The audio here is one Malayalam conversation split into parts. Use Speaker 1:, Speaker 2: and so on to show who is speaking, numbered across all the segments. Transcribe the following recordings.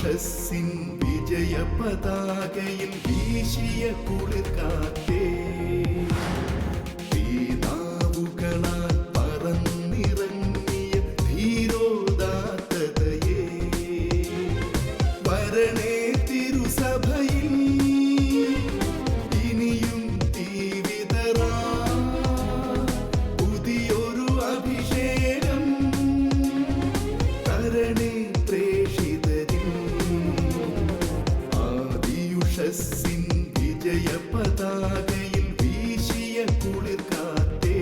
Speaker 1: ആദിയുഷസ്സിൻ വിജയ പതാകയിൽ വീശിയ കുളിർക്കാറ്റേ, തീനാവുകളാൽ പറന്നിറങ്ങിയ ധീരോദാത്തതയേ, വരണേ തിരുസഭയിൽ ഇനിയും തീവിതറാ പുതിയൊരു അഭിഷേകം തരണേ പ്രേക്ഷിതരിൽ. ആദിയുഷസ്സിൻ വിജയ പതാകയിൽ വീശിയ കുളിർക്കാറ്റേ,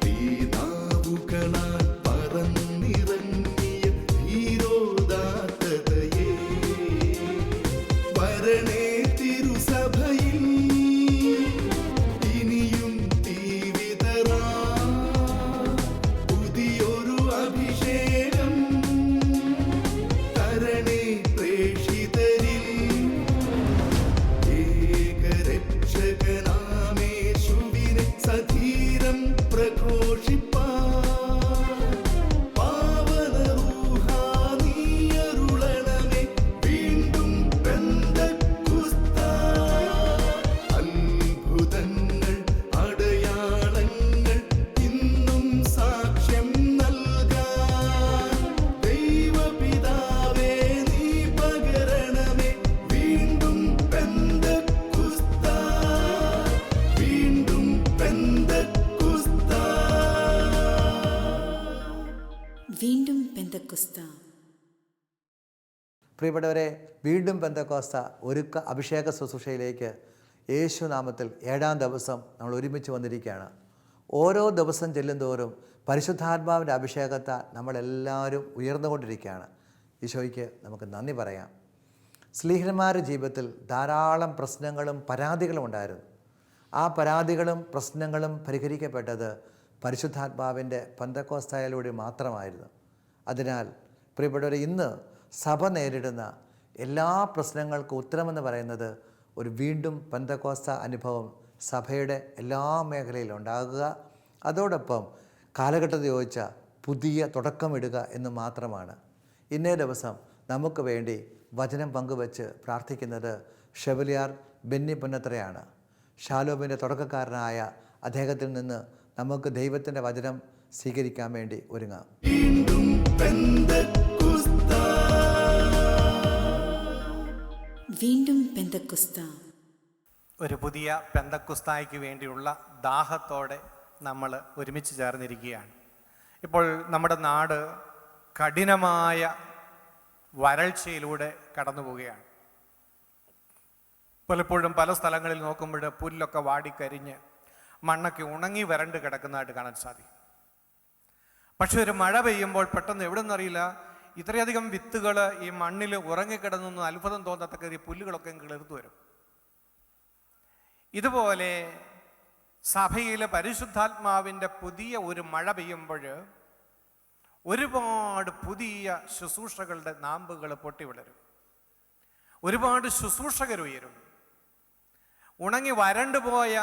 Speaker 1: തീനാവുകളാൽ പറന്നിറങ്ങിയ ധീരോദാത്തതയേ, വരണേ തിരുസഭയിൽ ഇനിയും തീവിതറാ പുതിയൊരു അഭിഷേകം തരണേ പ്രേക്ഷിതരിൽ. ഏകരക്ഷകനാമേശുവിനെ സധീരം പ്രഘോഷിപ്പാൻ പാവന റൂഹാ നീയരുളണമേ വീണ്ടും പെന്തക്കുസ്താ. അത്ഭുതങ്ങൾ അടയാളങ്ങൾ ഇന്നും സാക്ഷ്യം നൽകാൻ ദൈവപിതാവേ നീ പകരണമേ വീണ്ടും പെന്തക്കുസ്താ, വീണ്ടും പെന്തക്കുസ്താ.
Speaker 2: വീണ്ടും പെന്തക്കുസ്ത.
Speaker 3: പ്രിയപ്പെട്ടവരെ, വീണ്ടും പെന്തക്കോസ്ത ഒരുക്ക അഭിഷേക ശുശ്രൂഷയിലേക്ക് യേശുനാമത്തിൽ 7-ാം ദിവസം നമ്മൾ ഒരുമിച്ച് വന്നിരിക്കുകയാണ്. ഓരോ ദിവസം ചെല്ലുന്തോറും പരിശുദ്ധാത്മാവിൻ്റെ അഭിഷേകത്താൽ നമ്മളെല്ലാവരും ഉയർന്നുകൊണ്ടിരിക്കുകയാണ്. ഈശോയ്ക്ക് നമുക്ക് നന്ദി പറയാം. സ്ലീഹന്മാരുടെ ജീവിതത്തിൽ ധാരാളം പ്രശ്നങ്ങളും പരാതികളും ഉണ്ടായിരുന്നു. ആ പരാതികളും പ്രശ്നങ്ങളും പരിഹരിക്കപ്പെട്ടത് പരിശുദ്ധാത്മാവിൻ്റെ പെന്തക്കോസ്തായിലൂടെ മാത്രമായിരുന്നു. അതിനാൽ പ്രിയപ്പെട്ടവരെ, ഇന്ന് സഭ നേരിടുന്ന എല്ലാ പ്രശ്നങ്ങൾക്കും ഉത്തരമെന്ന് പറയുന്നത് ഒരു വീണ്ടും പെന്തക്കോസ്ത അനുഭവം സഭയുടെ എല്ലാ മേഖലയിലും ഉണ്ടാകുക, അതോടൊപ്പം കാലഘട്ടത്തിൽ യോജിച്ച പുതിയ തുടക്കമിടുക എന്ന് മാത്രമാണ്. ഇന്നേ ദിവസം നമുക്ക് വേണ്ടി വചനം പങ്കുവച്ച് പ്രാർത്ഥിക്കുന്നത് ഷെവലിയാർ ബെന്നി പുന്നത്രയാണ്. ഷാലോമിൻ്റെ തുടക്കക്കാരനായ അദ്ദേഹത്തിൽ നിന്ന് നമുക്ക് ദൈവത്തിൻ്റെ വചനം സ്വീകരിക്കാൻ വേണ്ടി ഒരുങ്ങാം.
Speaker 1: വീണ്ടും പെന്തക്കുസ്താ.
Speaker 2: വീണ്ടും പെന്തക്കുസ്ത.
Speaker 4: ഒരു പുതിയ പെന്തക്കുസ്തായ്ക്ക് വേണ്ടിയുള്ള ദാഹത്തോടെ നമ്മൾ ഒരുമിച്ച് ചേർന്നിരിക്കുകയാണ്. ഇപ്പോൾ നമ്മുടെ നാട് കഠിനമായ വരൾച്ചയിലൂടെ കടന്നു പോവുകയാണ്. പലപ്പോഴും പല സ്ഥലങ്ങളിൽ നോക്കുമ്പോൾ പുല്ലൊക്കെ വാടിക്കരിഞ്ഞ് മണ്ണൊക്കെ ഉണങ്ങി വരണ്ട് കിടക്കുന്നതായിട്ട് കാണാൻ സാധിക്കും. പക്ഷെ ഒരു മഴ പെയ്യുമ്പോൾ പെട്ടെന്ന് എവിടെ നിന്നറിയില്ല ഇത്രയധികം വിത്തുകൾ ഈ മണ്ണിൽ ഉറങ്ങിക്കിടന്നൊന്നും അത്ഭുതം തോന്നത്തക്ക ഈ പുല്ലുകളൊക്കെ കിളിർത്തു വരും. ഇതുപോലെ സഭയിലെ പരിശുദ്ധാത്മാവിൻ്റെ പുതിയ ഒരു മഴ പെയ്യുമ്പോൾ ഒരുപാട് പുതിയ ശുശ്രൂഷകളുടെ നാമ്പുകൾ പൊട്ടി വിളരും. ഒരുപാട് ശുശ്രൂഷകർ ഉയരും. ഉണങ്ങി വരണ്ടു പോയ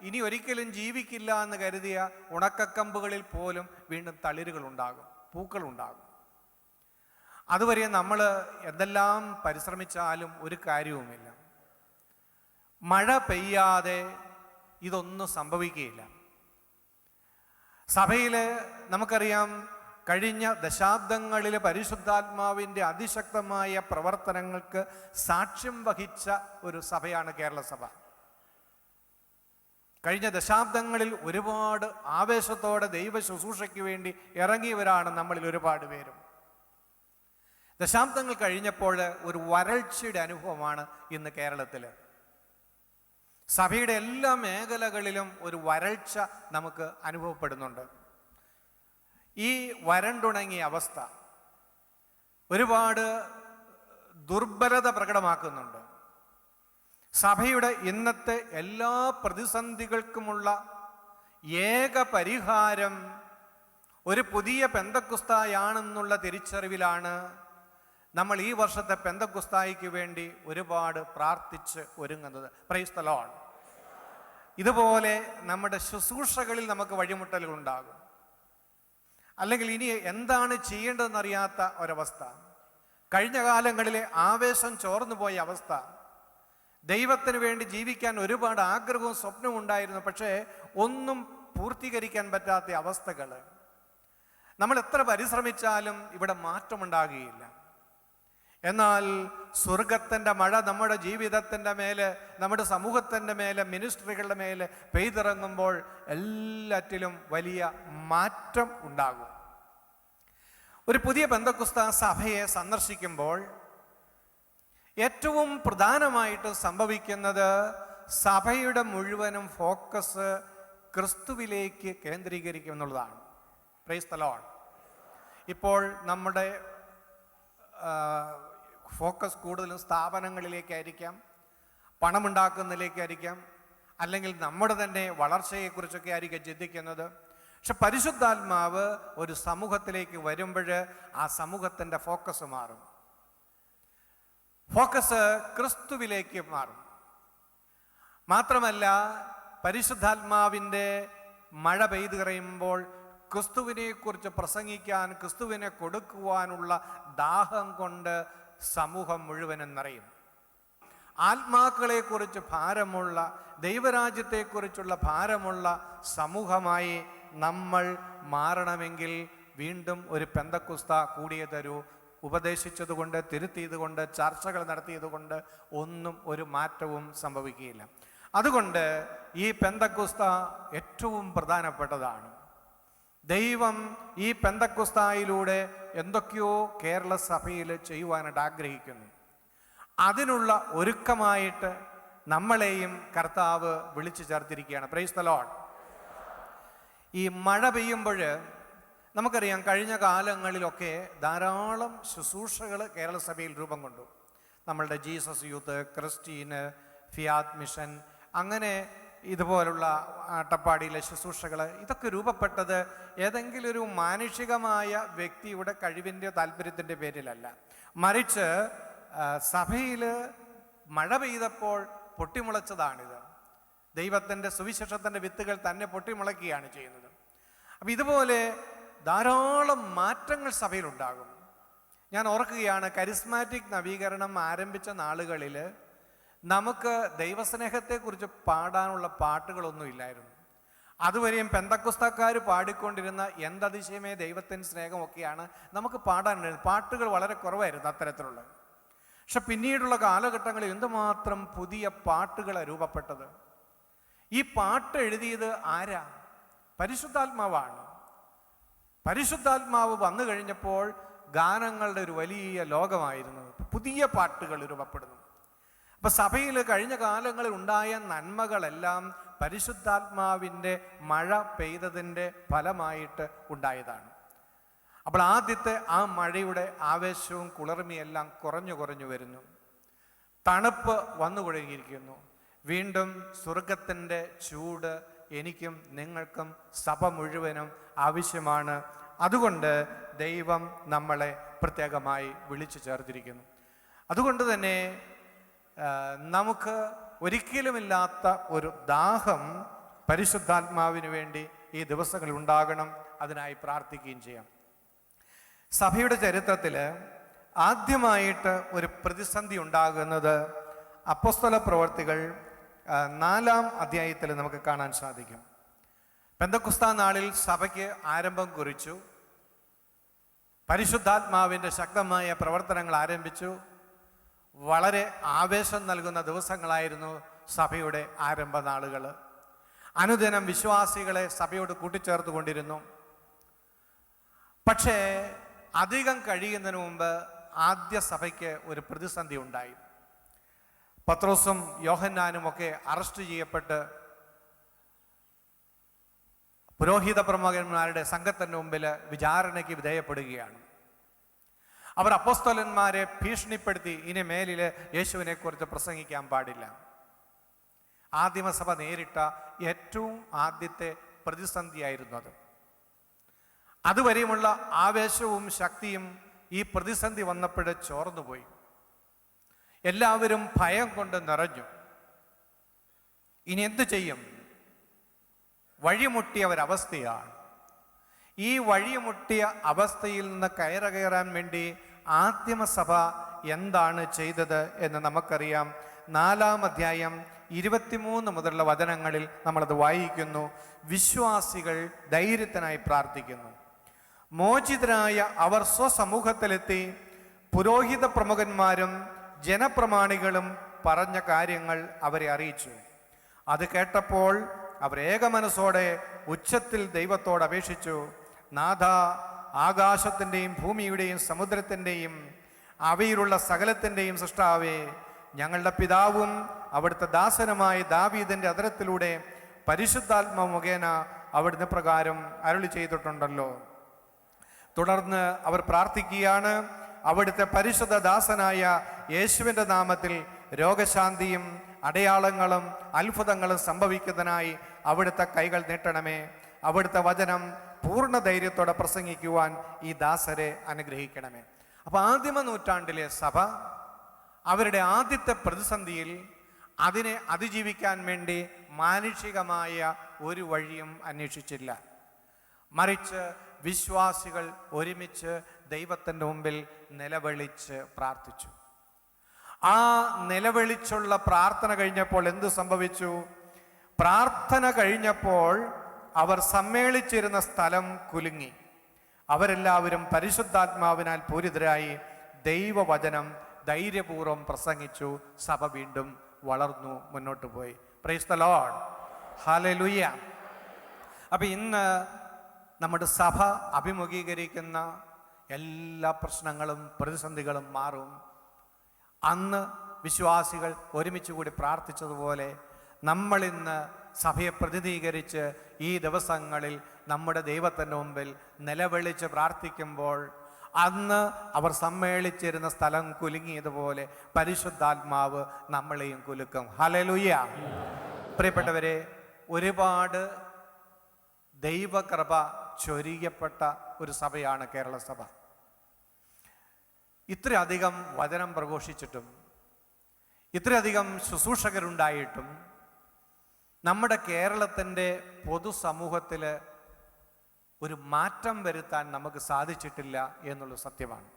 Speaker 4: ഇനി ഒരിക്കലും ജീവിക്കില്ല എന്ന് കരുതിയ ഉണക്കക്കമ്പുകളിൽ പോലും വീണ്ടും തളിരുകളുണ്ടാകും, പൂക്കളുണ്ടാകും. അതുവരെ നമ്മൾ എന്തെല്ലാം പരിശ്രമിച്ചാലും ഒരു കാര്യവുമില്ല. മഴ പെയ്യാതെ ഇതൊന്നും സംഭവിക്കുകയില്ല. സഭയിൽ നമുക്കറിയാം, കഴിഞ്ഞ ദശാബ്ദങ്ങളിൽ പരിശുദ്ധാത്മാവിൻ്റെ അതിശക്തമായ പ്രവർത്തനങ്ങൾക്ക് സാക്ഷ്യം വഹിച്ച ഒരു സഭയാണ് കേരള സഭ. കഴിഞ്ഞ ദശാബ്ദങ്ങളിൽ ഒരുപാട് ആവേശത്തോടെ ദൈവ ശുശ്രൂഷയ്ക്ക് വേണ്ടി ഇറങ്ങിയവരാണ് നമ്മളിൽ ഒരുപാട് പേരും. ദശാബ്ദങ്ങൾ കഴിഞ്ഞപ്പോൾ ഒരു വരൾച്ചയുടെ അനുഭവമാണ് ഇന്ന് കേരളത്തിൽ. സഭയുടെ എല്ലാ മേഖലകളിലും ഒരു വരൾച്ച നമുക്ക് അനുഭവപ്പെടുന്നുണ്ട്. ഈ വരണ്ടുണങ്ങിയ അവസ്ഥ ഒരുപാട് ദുർബലത പ്രകടമാക്കുന്നുണ്ട്. സഭയുടെ ഇന്നത്തെ എല്ലാ പ്രതിസന്ധികൾക്കുമുള്ള ഏക പരിഹാരം ഒരു പുതിയ പെന്തക്കുസ്തായാണെന്നുള്ള തിരിച്ചറിവിലാണ് നമ്മൾ ഈ വർഷത്തെ പെന്തക്കുസ്തായിക്ക് വേണ്ടി ഒരുപാട് പ്രാർത്ഥിച്ച് ഒരുങ്ങുന്നത്. Praise the Lord. ഇതുപോലെ നമ്മുടെ ശുശ്രൂഷകളിൽ നമുക്ക് വഴിമുട്ടലുകൾ ഉണ്ടാകും. അല്ലെങ്കിൽ ഇനി എന്താണ് ചെയ്യേണ്ടതെന്നറിയാത്ത ഒരവസ്ഥ. കഴിഞ്ഞ കാലങ്ങളിലെ ആവേശം ചോർന്നു പോയ അവസ്ഥ, ദൈവത്തിന് വേണ്ടി ജീവിക്കാൻ ഒരുപാട് ആഗ്രഹവും സ്വപ്നവും ഉണ്ടായിരുന്നു, പക്ഷേ ഒന്നും പൂർത്തീകരിക്കാൻ പറ്റാത്ത അവസ്ഥകൾ. നമ്മൾ എത്ര പരിശ്രമിച്ചാലും ഇവിടെ മാറ്റമുണ്ടാകുകയില്ല. എന്നാൽ സ്വർഗത്തിൻ്റെ മഴ നമ്മുടെ ജീവിതത്തിൻ്റെ മേലെ, നമ്മുടെ സമൂഹത്തിൻ്റെ മേലെ, മിനിസ്ട്രികളുടെ മേലെ പെയ്തിറങ്ങുമ്പോൾ എല്ലാറ്റിലും വലിയ മാറ്റം ഉണ്ടാകും. ഒരു പുതിയ പെന്തക്കോസ്താ സഭയെ സന്ദർശിക്കുമ്പോൾ ഏറ്റവും പ്രധാനമായിട്ട് സംഭവിക്കുന്നത് സഭയുടെ മുഴുവനും ഫോക്കസ് ക്രിസ്തുവിലേക്ക് കേന്ദ്രീകരിക്കും എന്നുള്ളതാണ്. Praise the Lord. ഇപ്പോൾ നമ്മുടെ ഫോക്കസ് കൂടുതലും സ്ഥാപനങ്ങളിലേക്കായിരിക്കാം, പണമുണ്ടാക്കുന്നതിലേക്കായിരിക്കാം, അല്ലെങ്കിൽ നമ്മുടെ തന്നെ വളർച്ചയെക്കുറിച്ചൊക്കെ ആയിരിക്കും ചിന്തിക്കുന്നത്. പക്ഷെ പരിശുദ്ധാത്മാവ് ഒരു സമൂഹത്തിലേക്ക് വരുമ്പോൾ ആ സമൂഹത്തിൻ്റെ ഫോക്കസ് മാറും. ഫോക്കസ് ക്രിസ്തുവിലേക്ക് മാറും. മാത്രമല്ല, പരിശുദ്ധാത്മാവിൻ്റെ മഴ പെയ്തു കഴിയുമ്പോൾ ക്രിസ്തുവിനെ കുറിച്ച് പ്രസംഗിക്കാൻ, ക്രിസ്തുവിനെ കൊടുക്കുവാനുള്ള ദാഹം കൊണ്ട് സമൂഹം മുഴുവനും നിറയും. ആത്മാക്കളെക്കുറിച്ച് ഭാരമുള്ള, ദൈവരാജ്യത്തെക്കുറിച്ചുള്ള ഭാരമുള്ള സമൂഹമായി നമ്മൾ മാറണമെങ്കിൽ വീണ്ടും ഒരു പെന്തക്കോസ്താ കൂടിയേ തരൂ. ഉപദേശിച്ചതുകൊണ്ട്, തിരുത്തിയതുകൊണ്ട്, ചർച്ചകൾ നടത്തിയതുകൊണ്ട് ഒന്നും ഒരു മാറ്റവും സംഭവിക്കുകയില്ല. അതുകൊണ്ട് ഈ പെന്തക്കോസ്താ ഏറ്റവും പ്രധാനപ്പെട്ടതാണ്. ദൈവം ഈ പെന്തക്കോസ്തായിലൂടെ എന്തൊക്കെയോ കേരള സഭയിൽ ചെയ്യുവാനായിട്ട് ആഗ്രഹിക്കുന്നു. അതിനുള്ള ഒരുക്കമായിട്ട് നമ്മളെയും കർത്താവ് വിളിച്ചു ചേർത്തിരിക്കുകയാണ്. Praise the Lord. ഈ മഴ പെയ്യുമ്പോൾ നമുക്കറിയാം, കഴിഞ്ഞ കാലങ്ങളിലൊക്കെ ധാരാളം ശുശ്രൂഷകൾ കേരള സഭയിൽ രൂപം കൊണ്ടു. നമ്മളുടെ ജീസസ് യൂത്ത്, ക്രിസ്റ്റീന്, ഫിയാദ് മിഷൻ, അങ്ങനെ ഇതുപോലുള്ള അട്ടപ്പാടിയിലെ ശുശ്രൂഷകൾ, ഇതൊക്കെ രൂപപ്പെട്ടത് ഏതെങ്കിലും ഒരു മാനുഷികമായ വ്യക്തിയുടെ കഴിവിൻ്റെ താല്പര്യത്തിൻ്റെ പേരിലല്ല, മറിച്ച് സഭയിൽ മഴ പെയ്തപ്പോൾ പൊട്ടിമുളച്ചതാണിത്. ദൈവത്തിൻ്റെ സുവിശേഷത്തിൻ്റെ വിത്തുകൾ തന്നെ പൊട്ടിമുളയ്ക്കുകയാണ് ചെയ്യുന്നത്. അപ്പം ഇതുപോലെ ധാരാളം മാറ്റങ്ങൾ സഭയിലുണ്ടാകും. ഞാൻ ഓർക്കുകയാണ്, കരിസ്മാറ്റിക് നവീകരണം ആരംഭിച്ച നാളുകളിൽ നമുക്ക് ദൈവസ്നേഹത്തെക്കുറിച്ച് പാടാനുള്ള പാട്ടുകളൊന്നും ഇല്ലായിരുന്നു. അതുവരെയും പെന്തക്കോസ്താക്കാർ പാടിക്കൊണ്ടിരുന്ന എന്തതിശയമേ ദൈവത്തിൻ്റെ സ്നേഹമൊക്കെയാണ് നമുക്ക് പാടാനുണ്ടായിരുന്നത്. പാട്ടുകൾ വളരെ കുറവായിരുന്നു അത്തരത്തിലുള്ള. പക്ഷെ പിന്നീടുള്ള കാലഘട്ടങ്ങളിൽ എന്തുമാത്രം പുതിയ പാട്ടുകളാണ് രൂപപ്പെട്ടത്. ഈ പാട്ട് എഴുതിയത് ആരാ? പരിശുദ്ധാത്മാവാണ്. പരിശുദ്ധാത്മാവ് വന്നു കഴിഞ്ഞപ്പോൾ ഗാനങ്ങളുടെ ഒരു വലിയ ലോകമായിരുന്നു. പുതിയ പാട്ടുകൾ രൂപപ്പെടുന്നു. അപ്പം സഭയിൽ കഴിഞ്ഞ കാലങ്ങളിൽ ഉണ്ടായ നന്മകളെല്ലാം പരിശുദ്ധാത്മാവിൻ്റെ മഴ പെയ്തതിൻ്റെ ഫലമായിട്ട് ഉണ്ടായതാണ്. അപ്പോൾ ആദ്യത്തെ ആ മഴയുടെ ആവേശവും കുളിർമയെല്ലാം കുറഞ്ഞു വരുന്നു. തണുപ്പ് വന്നു തുടങ്ങിയിരിക്കുന്നു. വീണ്ടും സ്വർഗത്തിൻ്റെ ചൂട് എനിക്കും നിങ്ങൾക്കും സഭ മുഴുവനും ആവശ്യമാണ്. അതുകൊണ്ട് ദൈവം നമ്മളെ പ്രത്യേകമായി വിളിച്ചു ചേർത്തിരിക്കുന്നു. അതുകൊണ്ട് തന്നെ നമുക്ക് ഒരിക്കലുമില്ലാത്ത ഒരു ദാഹം പരിശുദ്ധാത്മാവിന് വേണ്ടി ഈ ദിവസങ്ങളിൽ ഉണ്ടാകണം. അതിനായി പ്രാർത്ഥിക്കുകയും ചെയ്യാം. സഭയുടെ ചരിത്രത്തിൽ ആദ്യമായിട്ട് ഒരു പ്രതിസന്ധി ഉണ്ടാകുന്നത് അപ്പോസ്തല പ്രവർത്തികൾ 4-ാം അധ്യായത്തിൽ നമുക്ക് കാണാൻ സാധിക്കും. പെന്തക്കോസ്താ നാളിൽ സഭയ്ക്ക് ആരംഭം കുറിച്ചു. പരിശുദ്ധാത്മാവിൻ്റെ ശക്തമായ പ്രവർത്തനങ്ങൾ ആരംഭിച്ചു. വളരെ ആവേശം നൽകുന്ന ദിവസങ്ങളായിരുന്നു സഭയുടെ ആരംഭ നാളുകൾ. അനുദിനം വിശ്വാസികളെ സഭയോട് കൂട്ടിച്ചേർത്ത് കൊണ്ടിരുന്നു. പക്ഷേ അധികം കഴിയുന്നതിന് മുമ്പ് ആദ്യ സഭയ്ക്ക് ഒരു പ്രതിസന്ധി ഉണ്ടായി. പത്രോസും യോഹന്നാനും ഒക്കെ അറസ്റ്റ് ചെയ്യപ്പെട്ട് പുരോഹിത പ്രമുഖന്മാരുടെ സംഘത്തിന് മുമ്പിൽ വിചാരണയ്ക്ക് വിധേയപ്പെടുകയാണ്. അവർ അപ്പോസ്തലന്മാരെ ഭീഷണിപ്പെടുത്തി ഇനി മേലിൽ യേശുവിനെ കുറിച്ച് പ്രസംഗിക്കാൻ പാടില്ല. ആദിമസഭ നേരിട്ട ഏറ്റവും ആദ്യത്തെ പ്രതിസന്ധിയായിരുന്നു അത്. അതുവരെയുമുള്ള ആവേശവും ശക്തിയും ഈ പ്രതിസന്ധി വന്നപ്പോൾ ചോർന്നുപോയി. എല്ലാവരും ഭയം കൊണ്ട് നിറഞ്ഞു. ഇനി എന്തു ചെയ്യും? വഴിമുട്ടിയ ഒരവസ്ഥയാണ്. ഈ വഴിമുട്ടിയ അവസ്ഥയിൽ നിന്ന് കയറാൻ വേണ്ടി ആദിമസഭ എന്താണ് ചെയ്തത് എന്ന് നമുക്കറിയാം. 4-ാം അധ്യായം 23 മുതലുള്ള വചനങ്ങളിൽ നമ്മളത് വായിക്കുന്നു. വിശ്വാസികൾ ധൈര്യത്തിനായി പ്രാർത്ഥിക്കുന്നു. മോചിതരായ അവർ സ്വസമൂഹത്തിലെത്തി പുരോഹിത പ്രമുഖന്മാരും ജനപ്രമാണികളും പറഞ്ഞ കാര്യങ്ങൾ അവരെ അറിയിച്ചു. അത് കേട്ടപ്പോൾ അവർ ഏകമനസ്സോടെ ഉച്ചത്തിൽ ദൈവത്തോട് അപേക്ഷിച്ചു, നാഥ, ആകാശത്തിൻ്റെയും ഭൂമിയുടെയും സമുദ്രത്തിൻ്റെയും അവയിലുള്ള സകലത്തിൻ്റെയും സൃഷ്ടാവേ, ഞങ്ങളുടെ പിതാവും അവിടുത്തെ ദാസനുമായ ദാവീദിൻ്റെ അധരത്തിലൂടെ പരിശുദ്ധാത്മ മുഖേന അവിടുന്ന് പ്രകാരം അരുളി ചെയ്തിട്ടുണ്ടല്ലോ. തുടർന്ന് അവർ പ്രാർത്ഥിക്കുകയാണ്, അവിടുത്തെ പരിശുദ്ധ ദാസനായ യേശുവിൻ്റെ നാമത്തിൽ രോഗശാന്തിയും അടയാളങ്ങളും അത്ഭുതങ്ങളും സംഭവിക്കുന്നതിനായി അവിടുത്തെ കൈകൾ നീട്ടണമേ. അവിടുത്തെ വചനം പൂർണ്ണ ധൈര്യത്തോടെ പ്രസംഗിക്കുവാൻ ഈ ദാസരെ അനുഗ്രഹിക്കണമേ. അപ്പോൾ ആദിമ നൂറ്റാണ്ടിലെ സഭ അവരുടെ ആദ്യത്തെ പ്രതിസന്ധിയിൽ അതിനെ അതിജീവിക്കാൻ വേണ്ടി മാനുഷികമായ ഒരു വഴിയും അന്വേഷിച്ചില്ല. മറിച്ച് വിശ്വാസികൾ ഒരുമിച്ച് ദൈവത്തിൻ്റെ മുമ്പിൽ നിലവിളിച്ച് പ്രാർത്ഥിച്ചു. ആ നിലവിളിച്ചുള്ള പ്രാർത്ഥന കഴിഞ്ഞപ്പോൾ എന്ത് സംഭവിച്ചു? പ്രാർത്ഥന കഴിഞ്ഞപ്പോൾ അവർ സമ്മേളിച്ചിരുന്ന സ്ഥലം കുലുങ്ങി. അവരെല്ലാവരും പരിശുദ്ധാത്മാവിനാൽ പൂരിതരായി ദൈവവചനം ധൈര്യപൂർവ്വം പ്രസംഗിച്ചു. സഭ വീണ്ടും വളർന്നു മുന്നോട്ട് പോയി. Praise the Lord, hallelujah. അപ്പം ഇന്ന് നമ്മുടെ സഭ അഭിമുഖീകരിക്കുന്ന എല്ലാ പ്രശ്നങ്ങളും പ്രതിസന്ധികളും മാറും. അന്ന് വിശ്വാസികൾ ഒരുമിച്ച് കൂടി പ്രാർത്ഥിച്ചതുപോലെ നമ്മളിന്ന് സഭയെ പ്രതിനിധീകരിച്ച് ഈ ദിവസങ്ങളിൽ നമ്മുടെ ദൈവത്തിൻ്റെ മുമ്പിൽ നിലവിളിച്ച് പ്രാർത്ഥിക്കുമ്പോൾ അന്ന് അവർ സമ്മേളിച്ചിരുന്ന സ്ഥലം കുലുങ്ങിയതുപോലെ പരിശുദ്ധാത്മാവ് നമ്മളെയും കുലുക്കും. ഹല്ലേലൂയ. പ്രിയപ്പെട്ടവരെ, ഒരുപാട് ദൈവകൃപ ചൊരിയപ്പെട്ട ഒരു സഭയാണ് കേരള സഭ. ഇത്രയധികം വചനം പ്രഘോഷിച്ചിട്ടും ഇത്രയധികം ശുശ്രൂഷകരുണ്ടായിട്ടും നമ്മുടെ കേരളത്തിൻ്റെ പൊതുസമൂഹത്തിൽ ഒരു മാറ്റം വരുത്താൻ നമുക്ക് സാധിച്ചിട്ടില്ല എന്നുള്ളത് സത്യമാണ്.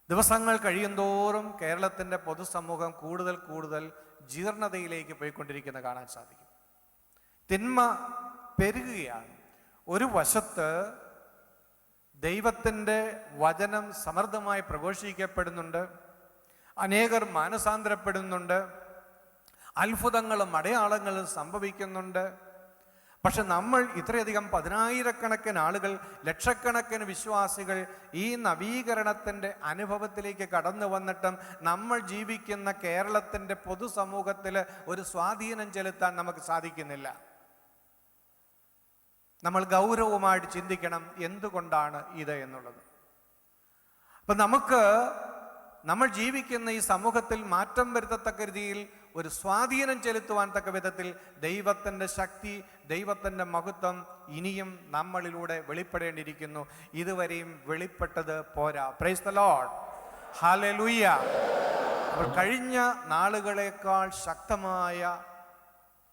Speaker 4: ദിവസങ്ങൾ കഴിയുന്തോറും കേരളത്തിൻ്റെ പൊതുസമൂഹം കൂടുതൽ കൂടുതൽ ജീർണതയിലേക്ക് പോയിക്കൊണ്ടിരിക്കുന്നത് കാണാൻ സാധിക്കും. തിന്മ പെരുകുകയാണ്. ഒരു വശത്ത് ദൈവത്തിൻ്റെ വചനം സമൃദ്ധമായി പ്രഘോഷിക്കപ്പെടുന്നുണ്ട്, അനേകർ മാനസാന്തരപ്പെടുന്നുണ്ട്, അത്ഭുതങ്ങളും അടയാളങ്ങളും സംഭവിക്കുന്നുണ്ട്. പക്ഷെ നമ്മൾ ഇത്രയധികം 10,000-കണക്കിന് ആളുകൾ, ലക്ഷക്കണക്കിന് വിശ്വാസികൾ ഈ നവീകരണത്തിൻ്റെ അനുഭവത്തിലേക്ക് കടന്നു വന്നിട്ടും നമ്മൾ ജീവിക്കുന്ന കേരളത്തിൻ്റെ പൊതുസമൂഹത്തിൽ ഒരു സ്വാധീനം ചെലുത്താൻ നമുക്ക് സാധിക്കുന്നില്ല. നമ്മൾ ഗൗരവമായിട്ട് ചിന്തിക്കണം എന്തുകൊണ്ടാണ് ഇത് എന്നുള്ളത്. അപ്പം നമ്മൾ ജീവിക്കുന്ന ഈ സമൂഹത്തിൽ മാറ്റം വരുത്തത്തക്ക രീതിയിൽ ഒരു സ്വാധീനം ചെലുത്തുവാൻ തക്ക വിധത്തിൽ ദൈവത്തിൻ്റെ ശക്തി, ദൈവത്തിൻ്റെ മഹത്വം ഇനിയും നമ്മളിലൂടെ വെളിപ്പെടേണ്ടിയിരിക്കുന്നു. ഇതുവരെയും വെളിപ്പെട്ടത് പോരാ. Praise the Lord, hallelujah. അപ്പോൾ കഴിഞ്ഞ നാളുകളേക്കാൾ ശക്തമായ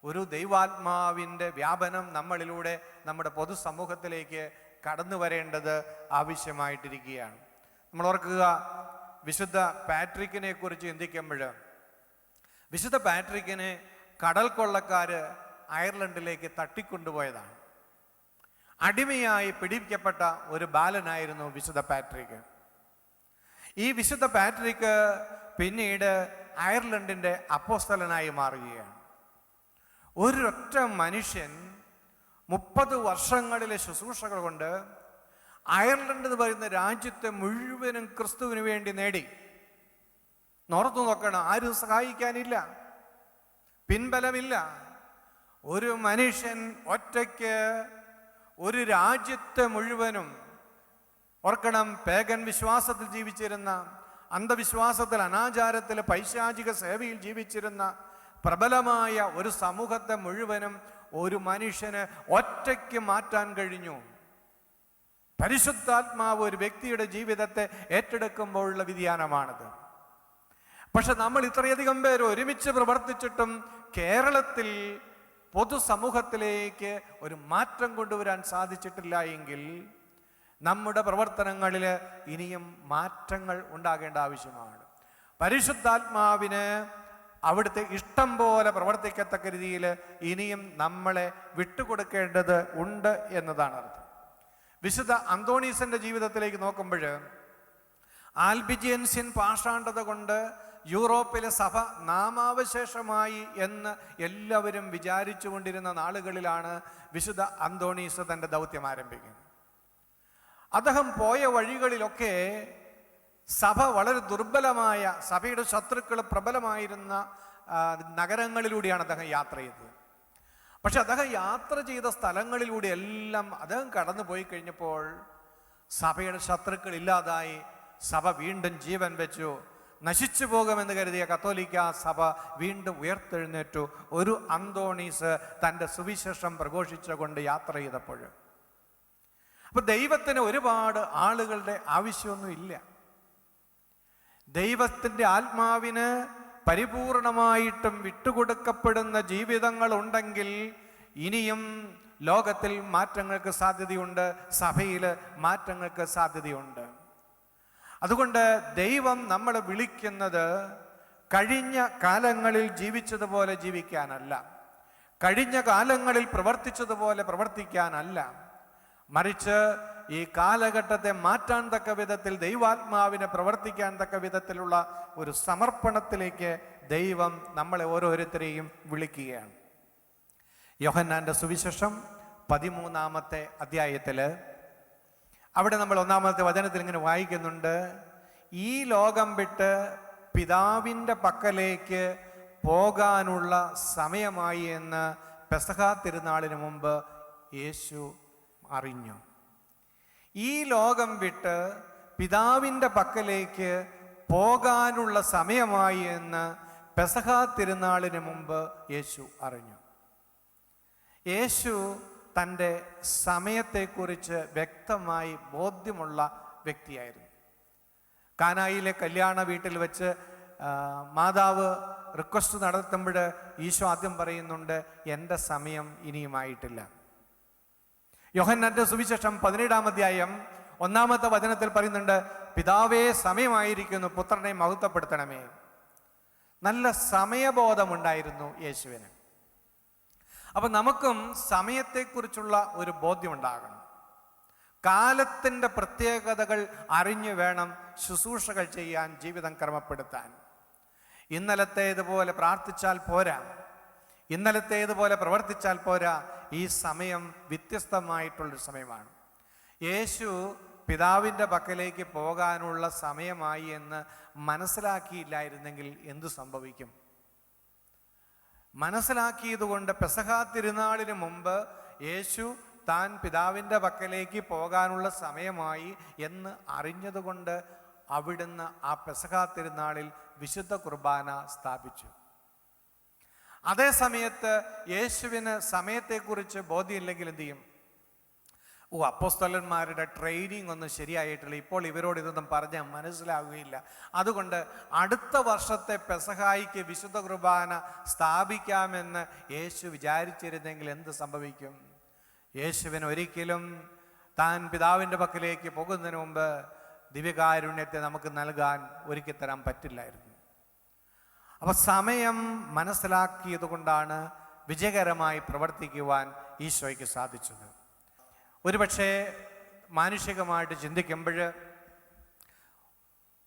Speaker 4: ഒരു ദൈവാത്മാവിൻ്റെ വ്യാപനം നമ്മളിലൂടെ നമ്മുടെ പൊതുസമൂഹത്തിലേക്ക് കടന്നു വരേണ്ടത് ആവശ്യമായിട്ടിരിക്കുകയാണ്. നമ്മൾ ഓർക്കുക, വിശുദ്ധ പാട്രിക്കിനെ കുറിച്ച് ചിന്തിക്കുമ്പോൾ വിശുദ്ധ പാട്രിക്കിനെ കടൽ കൊള്ളക്കാർ അയർലൻഡിലേക്ക് തട്ടിക്കൊണ്ടുപോയതാണ്. അടിമയായി പിടിക്കപ്പെട്ട ഒരു ബാലനായിരുന്നു വിശുദ്ധ പാട്രിക്ക്. ഈ വിശുദ്ധ പാട്രിക്ക് പിന്നീട് അയർലൻഡിൻ്റെ അപ്പോസ്തലനായി മാറുകയാണ്. ഒരൊറ്റ മനുഷ്യൻ 30 വർഷങ്ങളിലെ ശുശ്രൂഷകൾ കൊണ്ട് അയർലൻഡ് എന്ന് പറയുന്ന രാജ്യത്തെ മുഴുവനും ക്രിസ്തുവിന് വേണ്ടി നേടി. നോർത്തു നോക്കണം, ആരും സഹായിക്കാനില്ല, പിൻബലമില്ല. ഒരു മനുഷ്യൻ ഒറ്റയ്ക്ക് ഒരു രാജ്യത്തെ മുഴുവനും, ഓർക്കണം, പേഗൻ വിശ്വാസത്തിൽ ജീവിച്ചിരുന്ന, അന്ധവിശ്വാസത്തിൽ, അനാചാരത്തിൽ, പൈശാചിക സേവയിൽ ജീവിച്ചിരുന്ന പ്രബലമായ ഒരു സമൂഹത്തെ മുഴുവനും ഒരു മനുഷ്യന് ഒറ്റയ്ക്ക് മാറ്റാൻ കഴിഞ്ഞു. പരിശുദ്ധാത്മാവ് ഒരു വ്യക്തിയുടെ ജീവിതത്തെ ഏറ്റെടുക്കുമ്പോഴുള്ള വ്യതിയാനമാണത്. പക്ഷെ നമ്മൾ ഇത്രയധികം പേര് ഒരുമിച്ച് പ്രവർത്തിച്ചിട്ടും കേരളത്തിൽ പൊതുസമൂഹത്തിലേക്ക് ഒരു മാറ്റം കൊണ്ടുവരാൻ സാധിച്ചിട്ടില്ല എങ്കിൽ നമ്മുടെ പ്രവർത്തനങ്ങളിൽ ഇനിയും മാറ്റങ്ങൾ ഉണ്ടാകേണ്ട ആവശ്യമാണ്. പരിശുദ്ധാത്മാവിന് അവിടുത്തെ ഇഷ്ടം പോലെ പ്രവർത്തിക്കത്തക്ക രീതിയിൽ ഇനിയും നമ്മളെ വിട്ടുകൊടുക്കേണ്ടത് ഉണ്ട് എന്നതാണ് അർത്ഥം. വിശുദ്ധ അന്തോണീസിന്റെ ജീവിതത്തിലേക്ക് നോക്കുമ്പോൾ ആൽബിജിയൻസ്യൻ പാഷാണ്ഡത കൊണ്ട് യൂറോപ്പിലെ സഭ നാമാവശേഷമായി എന്ന് എല്ലാവരും വിചാരിച്ചു കൊണ്ടിരുന്ന നാളുകളിലാണ് വിശുദ്ധ അന്തോണീസ് തൻ്റെ ദൗത്യം ആരംഭിക്കുന്നത്. അദ്ദേഹം പോയ വഴികളിലൊക്കെ സഭ വളരെ ദുർബലമായ, സഭയുടെ ശത്രുക്കൾ പ്രബലമായിരുന്ന നഗരങ്ങളിലൂടെയാണ് അദ്ദേഹം യാത്ര ചെയ്തത്. പക്ഷെ അദ്ദേഹം യാത്ര ചെയ്ത സ്ഥലങ്ങളിലൂടെ എല്ലാം അദ്ദേഹം കടന്നു പോയി കഴിഞ്ഞപ്പോൾ സഭയുടെ ശത്രുക്കൾ ഇല്ലാതായി, സഭ വീണ്ടും ജീവൻ വെച്ചു. നശിച്ചു പോകുമെന്ന് കരുതിയ കത്തോലിക്ക സഭ വീണ്ടും ഉയർത്തെഴുന്നേറ്റു. ഒരു അന്തോണീസ് തൻ്റെ സുവിശേഷം പ്രഘോഷിച്ചുകൊണ്ട് യാത്ര ചെയ്തപ്പോൾ. അപ്പൊ ദൈവത്തിന് ഒരുപാട് ആളുകളുടെ ആവശ്യമൊന്നുമില്ല. ദൈവത്തിൻ്റെ ആത്മാവിന് പരിപൂർണമായിട്ടും വിട്ടുകൊടുക്കപ്പെടുന്ന ജീവിതങ്ങൾ ഉണ്ടെങ്കിൽ ഇനിയും ലോകത്തിൽ മാറ്റങ്ങൾക്ക് സാധ്യതയുണ്ട്, സഭയിൽ മാറ്റങ്ങൾക്ക് സാധ്യതയുണ്ട്. അതുകൊണ്ട് ദൈവം നമ്മളെ വിളിക്കുന്നത് കഴിഞ്ഞ കാലങ്ങളിൽ ജീവിച്ചതുപോലെ ജീവിക്കാനല്ല, കഴിഞ്ഞ കാലങ്ങളിൽ പ്രവർത്തിച്ചതുപോലെ പ്രവർത്തിക്കാനല്ല, മറിച്ച് ഈ കാലഘട്ടത്തെ മാറ്റാൻ തക്ക വിധത്തിൽ ദൈവാത്മാവിനെ പ്രവർത്തിക്കാൻ തക്ക വിധത്തിലുള്ള ഒരു സമർപ്പണത്തിലേക്ക് ദൈവം നമ്മളെ ഓരോരുത്തരെയും വിളിക്കുകയാണ്. യോഹന്നാന്റെ സുവിശേഷം 13-ാമത്തെ അധ്യായത്തിൽ അവിടെ നമ്മൾ 1-ാമത്തെ വചനത്തിൽ ഇങ്ങനെ വായിക്കുന്നുണ്ട്, ഈ ലോകം വിട്ട് പിതാവിൻ്റെ പക്കലേക്ക് പോകാനുള്ള സമയമായി എന്ന് പെസഹ തിരുനാളിന് മുമ്പ് യേശു അറിഞ്ഞു. ഈ ലോകം വിട്ട് പിതാവിൻ്റെ പക്കലേക്ക് പോകാനുള്ള സമയമായി എന്ന് പെസഹ തിരുനാളിന് മുമ്പ് യേശു അറിഞ്ഞു. യേശു തൻ്റെ സമയത്തെക്കുറിച്ച് വ്യക്തമായി ബോധ്യമുള്ള വ്യക്തിയായിരുന്നു. കാനായിലെ കല്യാണ വീട്ടിൽ വെച്ച് മാതാവ് റിക്വസ്റ്റ് നടത്തുമ്പോൾ ഈശോ ആദ്യം പറയുന്നുണ്ട്, എൻ്റെ സമയം ഇനിയുമായിട്ടില്ല. യോഹന്നാന്റെ സുവിശേഷം 17-ാം അധ്യായം 1-ാമത്തെ വചനത്തിൽ പറയുന്നുണ്ട്, പിതാവേ സമയമായിരിക്കുന്നു, പുത്രനെ മഹത്വപ്പെടുത്തണമേ. നല്ല സമയബോധമുണ്ടായിരുന്നു യേശുവിന്. അപ്പൊ നമുക്കും സമയത്തെക്കുറിച്ചുള്ള ഒരു ബോധ്യമുണ്ടാകണം. കാലത്തിൻ്റെ പ്രത്യേകതകൾ അറിഞ്ഞു വേണം ശുശ്രൂഷകൾ ചെയ്യാൻ, ജീവിതം ക്രമപ്പെടുത്താൻ. ഇന്നലത്തേതുപോലെ പ്രാർത്ഥിച്ചാൽ പോരാ, ഇന്നലത്തേതുപോലെ പ്രവർത്തിച്ചാൽ പോരാ. ഈ സമയം വ്യത്യസ്തമായിട്ടുള്ളൊരു സമയമാണ്. യേശു പിതാവിൻ്റെ പക്കലേക്ക് പോകാനുള്ള സമയമായി എന്ന് മനസ്സിലാക്കിയില്ലായിരുന്നെങ്കിൽ എന്തു സംഭവിക്കും? മനസ്സിലാക്കിയതുകൊണ്ട് പെസഹ തിരുനാളിന് മുമ്പ് യേശു താൻ പിതാവിൻ്റെ പക്കലേക്ക് പോകാനുള്ള സമയമായി എന്ന് അറിഞ്ഞതുകൊണ്ട് അവിടുന്ന് ആ പെസഹ തിരുനാളിൽ വിശുദ്ധ കുർബാന സ്ഥാപിച്ചു. അതേ സമയത്ത് യേശുവിന് സമയത്തെക്കുറിച്ച് ബോധ്യമില്ലെങ്കിൽ എന്ത് ചെയ്യും? അപ്പോസ്തലന്മാരുടെ ട്രെയിനിങ് ഒന്നും ശരിയായിട്ടില്ല, ഇപ്പോൾ ഇവരോട് ഇതൊന്നും പറഞ്ഞാൽ മനസ്സിലാവുകയില്ല, അതുകൊണ്ട് അടുത്ത വർഷത്തെ പെസഹായിക്ക് വിശുദ്ധ കുർബാന സ്ഥാപിക്കാമെന്ന് യേശു വിചാരിച്ചിരുന്നെങ്കിൽ എന്ത് സംഭവിക്കും? യേശുവിന് ഒരിക്കലും താൻ പിതാവിൻ്റെ പക്കലേക്ക് പോകുന്നതിന് മുമ്പ് ദിവ്യകാരുണ്യത്തെ നമുക്ക് നൽകാൻ ഒരുക്കി തരാൻ പറ്റില്ലായിരുന്നു. അപ്പൊ സമയം മനസ്സിലാക്കിയത് കൊണ്ടാണ് വിജയകരമായി പ്രവർത്തിക്കുവാൻ ഈശോയ്ക്ക് സാധിച്ചത്. ഒരുപക്ഷെ മാനുഷികമായിട്ട് ചിന്തിക്കുമ്പോൾ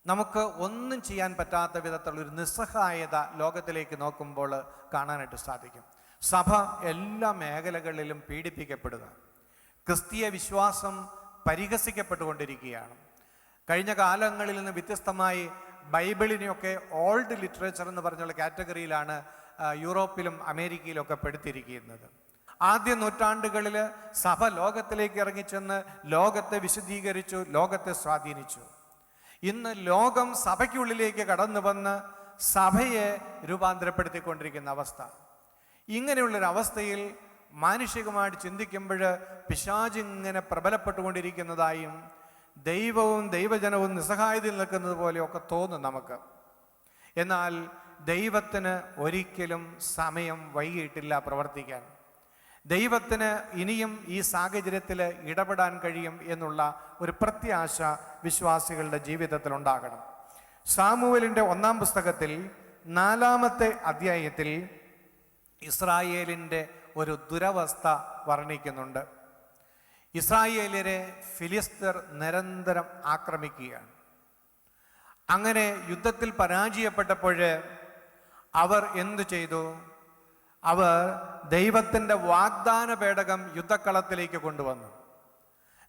Speaker 4: നമുക്ക് ഒന്നും ചെയ്യാൻ പറ്റാത്ത വിധത്തിലുള്ളൊരു നിസ്സഹായത ലോകത്തിലേക്ക് നോക്കുമ്പോൾ കാണാനായിട്ട് സാധിക്കും. സഭ എല്ലാ മേഖലകളിലും പീഡിപ്പിക്കപ്പെടുക, ക്രിസ്തീയ വിശ്വാസം പരിഹസിക്കപ്പെട്ടുകൊണ്ടിരിക്കുകയാണ്. കഴിഞ്ഞ കാലങ്ങളിൽ നിന്ന് വ്യത്യസ്തമായി ബൈബിളിനെയൊക്കെ ഓൾഡ് ലിറ്ററേച്ചർ എന്ന് പറഞ്ഞുള്ള കാറ്റഗറിയിലാണ് യൂറോപ്പിലും അമേരിക്കയിലും ഒക്കെ പെടുത്തിയിരിക്കുന്നത്. ആദ്യ നൂറ്റാണ്ടുകളിൽ സഭ ലോകത്തിലേക്ക് ഇറങ്ങിച്ചെന്ന് ലോകത്തെ വിശുദ്ധീകരിച്ചു, ലോകത്തെ സ്വാധീനിച്ചു. ഇന്ന് ലോകം സഭയ്ക്കുള്ളിലേക്ക് കടന്നു വന്ന് സഭയെ രൂപാന്തരപ്പെടുത്തിക്കൊണ്ടിരിക്കുന്ന അവസ്ഥ. ഇങ്ങനെയുള്ളൊരവസ്ഥയിൽ മാനുഷികമായിട്ട് ചിന്തിക്കുമ്പോൾ പിശാച് ഇങ്ങനെ പ്രബലപ്പെട്ടുകൊണ്ടിരിക്കുന്നതായും ദൈവവും ദൈവജനവും നിസ്സഹായതയിൽ നിൽക്കുന്നത് പോലെയൊക്കെ തോന്നും നമുക്ക്. എന്നാൽ ദൈവത്തിന് ഒരിക്കലും സമയം വൈകിയിട്ടില്ല പ്രവർത്തിക്കാൻ. ദൈവത്തിന് ഇനിയും ഈ സാഹചര്യത്തിൽ ഇടപെടാൻ കഴിയും എന്നുള്ള ഒരു പ്രത്യാശ വിശ്വാസികളുടെ ജീവിതത്തിൽ ഉണ്ടാകണം. സാമുവേലിൻ്റെ 1-ാം പുസ്തകത്തിൽ 4-ാമത്തെ അധ്യായത്തിൽ ഇസ്രായേലിൻ്റെ ഒരു ദുരവസ്ഥ വർണ്ണിക്കുന്നുണ്ട്. ഇസ്രായേലിയരെ ഫിലിസ്തീർ നിരന്തരം ആക്രമിക്കുകയാണ്. അങ്ങനെ യുദ്ധത്തിൽ പരാജയപ്പെട്ടപ്പോൾ അവർ എന്തു ചെയ്തു? അവർ ദൈവത്തിൻ്റെ വാഗ്ദാന പേടകം യുദ്ധക്കളത്തിലേക്ക് കൊണ്ടുവന്നു.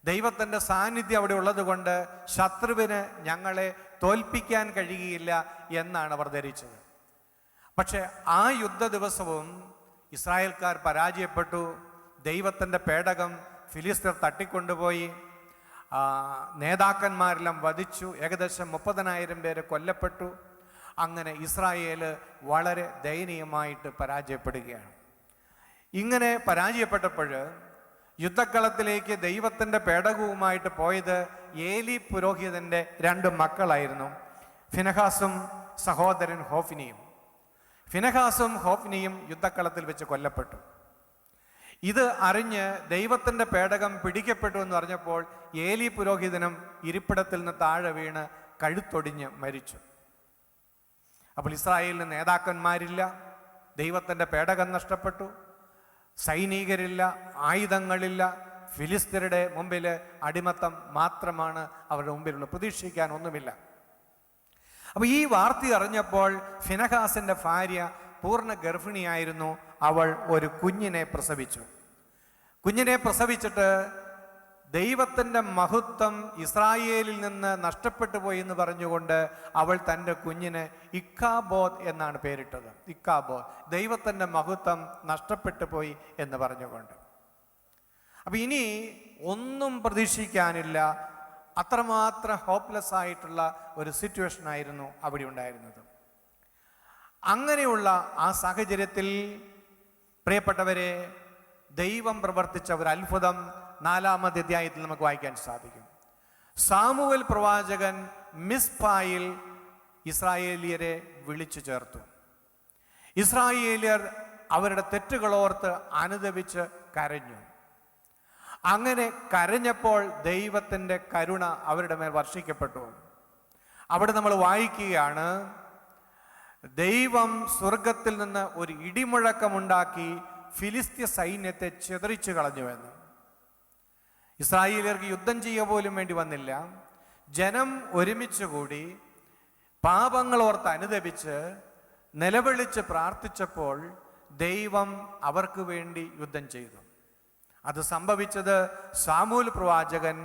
Speaker 4: ദൈവത്തിൻ്റെ സാന്നിധ്യം അവിടെ ഉള്ളത് കൊണ്ട് ശത്രുവിന് ഞങ്ങളെ തോൽപ്പിക്കാൻ കഴിയുകയില്ല എന്നാണ് അവർ ധരിച്ചത്. പക്ഷെ ആ യുദ്ധ ദിവസവും ഇസ്രായേൽക്കാർ പരാജയപ്പെട്ടു. ദൈവത്തിൻ്റെ പേടകം ഫിലിസ്തീർ തട്ടിക്കൊണ്ടുപോയി. നേതാക്കന്മാരെല്ലാം വധിച്ചു. ഏകദേശം 30,000 പേര് കൊല്ലപ്പെട്ടു. അങ്ങനെ ഇസ്രായേൽ വളരെ ദയനീയമായിട്ട് പരാജയപ്പെടുകയാണ്. ഇങ്ങനെ പരാജയപ്പെട്ടപ്പോൾ യുദ്ധക്കളത്തിലേക്ക് ദൈവത്തിൻ്റെ പേടകവുമായിട്ട് പോയത് ഏലി പുരോഹിതൻ്റെ 2 മക്കളായിരുന്നു, ഫിനെഹാസും സഹോദരൻ ഹോഫ്നിയും. ഫിനെഹാസും ഹോഫ്നിയും യുദ്ധക്കളത്തിൽ വെച്ച് കൊല്ലപ്പെട്ടു. ഇത് അറിഞ്ഞ് ദൈവത്തിൻ്റെ പേടകം പിടിക്കപ്പെട്ടു എന്ന് പറഞ്ഞപ്പോൾ ഏലി പുരോഹിതനും ഇരിപ്പിടത്തിൽ നിന്ന് താഴെ വീണ് കഴുത്തൊടിഞ്ഞ് മരിച്ചു. അപ്പോൾ ഇസ്രായേലിന് നേതാക്കന്മാരില്ല, ദൈവത്തിൻ്റെ പേടകം നഷ്ടപ്പെട്ടു, സൈനികരില്ല, ആയുധങ്ങളില്ല. ഫിലിസ്തീനയുടെ മുമ്പിൽ അടിമത്തം മാത്രമാണ് അവരുടെ മുമ്പിലുള്ള, പ്രതീക്ഷിക്കാൻ ഒന്നുമില്ല. അപ്പോൾ ഈ വാർത്ത അറിഞ്ഞപ്പോൾ ഫിനെഹാസിൻ്റെ ഭാര്യ പൂർണ്ണ ഗർഭിണിയായിരുന്നു. അവൾ ഒരു കുഞ്ഞിനെ പ്രസവിച്ചു. കുഞ്ഞിനെ പ്രസവിച്ചിട്ട് ദൈവത്തിൻ്റെ മഹത്വം ഇസ്രായേലിൽ നിന്ന് നഷ്ടപ്പെട്ടു പോയി എന്ന് പറഞ്ഞുകൊണ്ട് അവൾ തൻ്റെ കുഞ്ഞിന് ഇക്കാബോദ് എന്നാണ് പേരിട്ടത്. ഇക്കാബോദ്, ദൈവത്തിൻ്റെ മഹത്വം നഷ്ടപ്പെട്ടു പോയി എന്ന് പറഞ്ഞുകൊണ്ട്. അപ്പം ഇനി ഒന്നും പ്രതീക്ഷിക്കാനില്ല. അത്രമാത്രം ഹോപ്പ്ലെസ് ആയിട്ടുള്ള ഒരു സിറ്റുവേഷൻ ആയിരുന്നു അവിടെ ഉണ്ടായിരുന്നത്. അങ്ങനെയുള്ള ആ സാഹചര്യത്തിൽ പ്രിയപ്പെട്ടവരെ, ദൈവം പ്രവർത്തിച്ച ഒരു അത്ഭുതം 4-ാമത്തെ അധ്യായത്തിൽ നമുക്ക് വായിക്കാൻ സാധിക്കും. സാമുവേൽ പ്രവാചകൻ മിസ്പായിൽ ഇസ്രായേലിയരെ വിളിച്ചു ചേർത്തു. ഇസ്രായേലിയർ അവരുടെ തെറ്റുകളോർത്ത് അനുതപിച്ച് കരഞ്ഞു. അങ്ങനെ കരഞ്ഞപ്പോൾ ദൈവത്തിൻ്റെ കരുണ അവരുടെ മേൽ വർഷിക്കപ്പെട്ടു. അവിടെ നമ്മൾ വായിക്കുകയാണ്, ദൈവം സ്വർഗത്തിൽ നിന്ന് ഒരു ഇടിമുഴക്കമുണ്ടാക്കി ഫിലിസ്ത്യ സൈന്യത്തെ ചിതറിച്ചു കളഞ്ഞുവെന്ന്. ഇസ്രായേലിയർക്ക് യുദ്ധം ചെയ്യുക പോലും വേണ്ടി വന്നില്ല. ജനം ഒരുമിച്ച് കൂടി പാപങ്ങളോർത്ത് അനുതപിച്ച് നിലവിളിച്ച് പ്രാർത്ഥിച്ചപ്പോൾ ദൈവം അവർക്ക് വേണ്ടി യുദ്ധം ചെയ്തു. അത് സംഭവിച്ചത് സാമൂൽ പ്രവാചകൻ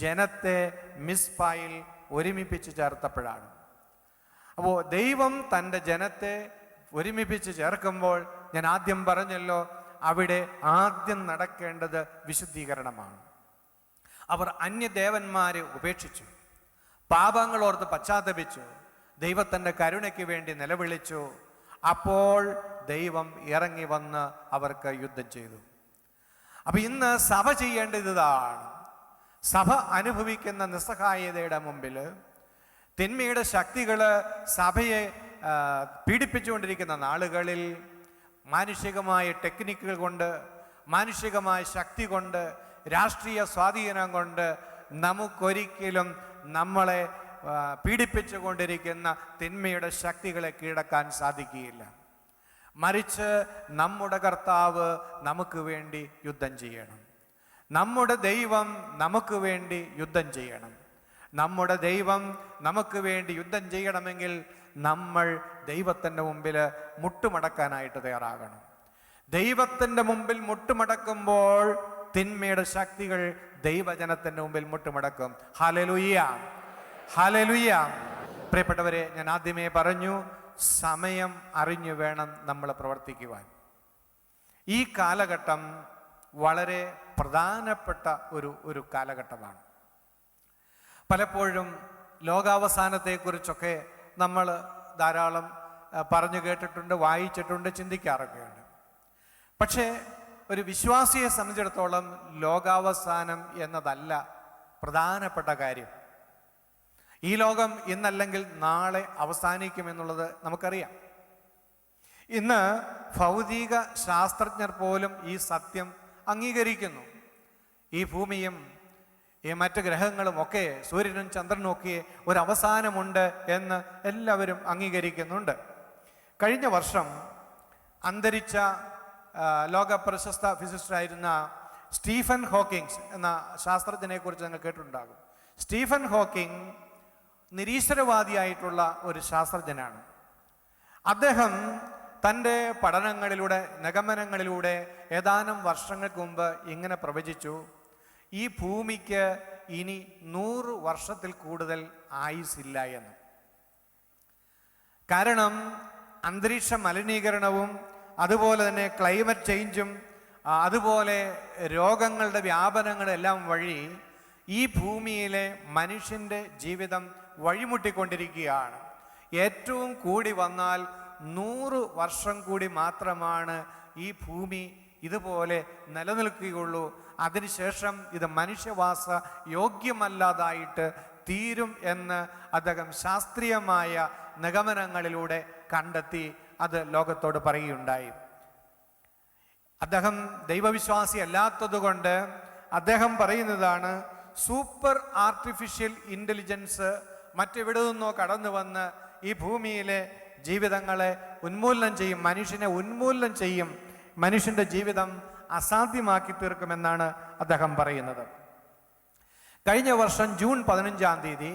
Speaker 4: ജനത്തെ മിസ്പായിൽ ഒരുമിപ്പിച്ച് ചേർത്തപ്പോഴാണ്. അപ്പോൾ ദൈവം തൻ്റെ ജനത്തെ ഒരുമിപ്പിച്ച് ചേർക്കുമ്പോൾ, ഞാൻ ആദ്യം പറഞ്ഞല്ലോ, അവിടെ ആദ്യം നടക്കേണ്ടത് വിശുദ്ധീകരണമാണ്. അവർ അന്യദേവന്മാരെ ഉപേക്ഷിച്ചു, പാപങ്ങളോർത്ത് പശ്ചാത്തപിച്ചു, ദൈവത്തിൻ്റെ കരുണയ്ക്ക് വേണ്ടി നിലവിളിച്ചു. അപ്പോൾ ദൈവം ഇറങ്ങി വന്ന് അവർക്ക് യുദ്ധം ചെയ്തു. അപ്പം ഇന്ന് സഭ ചെയ്യേണ്ടത് ഇതാണ്. സഭ അനുഭവിക്കുന്ന നിസ്സഹായതയുടെ മുമ്പിൽ തിന്മയുടെ ശക്തികൾ സഭയെ പീഡിപ്പിച്ചുകൊണ്ടിരിക്കുന്ന നാളുകളിൽ മാനുഷികമായ ടെക്നിക്കുകൾ കൊണ്ട്, മാനുഷികമായ ശക്തി കൊണ്ട്, രാഷ്ട്രീയ സ്വാധീനം കൊണ്ട് നമുക്കൊരിക്കലും നമ്മളെ പീഡിപ്പിച്ചുകൊണ്ടിരിക്കുന്ന തിന്മയുടെ ശക്തികളെ കീഴടക്കാൻ സാധിക്കുകയില്ല. മറിച്ച് നമ്മുടെ കർത്താവ് നമുക്ക് വേണ്ടി യുദ്ധം ചെയ്യണം. നമ്മുടെ ദൈവം നമുക്ക് വേണ്ടി യുദ്ധം ചെയ്യണം. നമ്മുടെ ദൈവം നമുക്ക് വേണ്ടി യുദ്ധം ചെയ്യണമെങ്കിൽ നമ്മൾ ദൈവത്തിൻ്റെ മുമ്പിൽ മുട്ടുമടക്കാനായിട്ട് തയ്യാറാകണം. ദൈവത്തിൻ്റെ മുമ്പിൽ മുട്ടുമടക്കുമ്പോൾ തിന്മയുടെ ശക്തികൾ ദൈവജനത്തിൻ്റെ മുമ്പിൽ മുട്ടുമടക്കും. Hallelujah, hallelujah. പ്രിയപ്പെട്ടവരെ, ഞാൻ ആദ്യമേ പറഞ്ഞു, സമയം അറിഞ്ഞു വേണം നമ്മൾ പ്രവർത്തിക്കുവാൻ. ഈ കാലഘട്ടം വളരെ പ്രധാനപ്പെട്ട ഒരു കാലഘട്ടമാണ്. പലപ്പോഴും ലോകാവസാനത്തെക്കുറിച്ചൊക്കെ നമ്മൾ ധാരാളം പറഞ്ഞു കേട്ടിട്ടുണ്ട്, വായിച്ചിട്ടുണ്ട്, ചിന്തിക്കാറൊക്കെയുണ്ട്. പക്ഷേ ഒരു വിശ്വാസിയെ സംബന്ധിച്ചിടത്തോളം ലോകാവസാനം എന്നതല്ല പ്രധാനപ്പെട്ട കാര്യം. ഈ ലോകം ഇന്നല്ലെങ്കിൽ നാളെ അവസാനിക്കുമെന്നുള്ളത് നമുക്കറിയാം. ഇന്ന് ഭൗതിക ശാസ്ത്രജ്ഞർ പോലും ഈ സത്യം അംഗീകരിക്കുന്നു. ഈ ഭൂമിയും ഈ മറ്റ് ഗ്രഹങ്ങളും ഒക്കെ, സൂര്യനും ചന്ദ്രനും ഒക്കെ ഒരവസാനമുണ്ട് എന്ന് എല്ലാവരും അംഗീകരിക്കുന്നുണ്ട്. കഴിഞ്ഞ വർഷം അന്തരിച്ച ലോക പ്രശസ്ത ഫിസിസ്റ്റായിരുന്ന സ്റ്റീഫൻ ഹോക്കിങ്സ് എന്ന ശാസ്ത്രജ്ഞനെ കുറിച്ച് നിങ്ങൾ കേട്ടിട്ടുണ്ടാകും. സ്റ്റീഫൻ ഹോക്കിംഗ് നിരീശ്വരവാദിയായിട്ടുള്ള ഒരു ശാസ്ത്രജ്ഞനാണ്. അദ്ദേഹം തൻ്റെ പഠനങ്ങളിലൂടെ, നിഗമനങ്ങളിലൂടെ ഏതാനും വർഷങ്ങൾക്ക് മുമ്പ് ഇങ്ങനെ പ്രവചിച്ചു: ഈ ഭൂമിക്ക് ഇനി 100 വർഷത്തിൽ കൂടുതൽ ആയുസില്ല എന്ന്. കാരണം അന്തരീക്ഷ മലിനീകരണവും അതുപോലെ തന്നെ ക്ലൈമറ്റ് ചേഞ്ചും അതുപോലെ രോഗങ്ങളുടെ വ്യാപനങ്ങളെല്ലാം വഴി ഈ ഭൂമിയിലെ മനുഷ്യൻ്റെ ജീവിതം വഴിമുട്ടിക്കൊണ്ടിരിക്കുകയാണ്. ഏറ്റവും കൂടി വന്നാൽ 100 വർഷം കൂടി മാത്രമാണ് ഈ ഭൂമി ഇതുപോലെ നിലനിൽക്കുകയുള്ളൂ. അതിനുശേഷം ഇത് മനുഷ്യവാസ യോഗ്യമല്ലാതായിട്ട് തീരും എന്ന് അദ്ദേഹം ശാസ്ത്രീയമായ നിഗമനങ്ങളിലൂടെ കണ്ടെത്തി അത് ലോകത്തോട് പറയുകയുണ്ടായി. അദ്ദേഹം ദൈവവിശ്വാസി അല്ലാത്തതുകൊണ്ട് അദ്ദേഹം പറയുന്നതാണ്, സൂപ്പർ ആർട്ടിഫിഷ്യൽ ഇൻ്റലിജൻസ് മറ്റെവിടെ നിന്നോ കടന്നു വന്ന് ഈ ഭൂമിയിലെ ജീവിതങ്ങളെ ഉന്മൂലനം ചെയ്യും, മനുഷ്യനെ ഉന്മൂലനം ചെയ്യും, മനുഷ്യൻ്റെ ജീവിതം അസാധ്യമാക്കി തീർക്കുമെന്നാണ് അദ്ദേഹം പറയുന്നത്. കഴിഞ്ഞ വർഷം ജൂൺ 15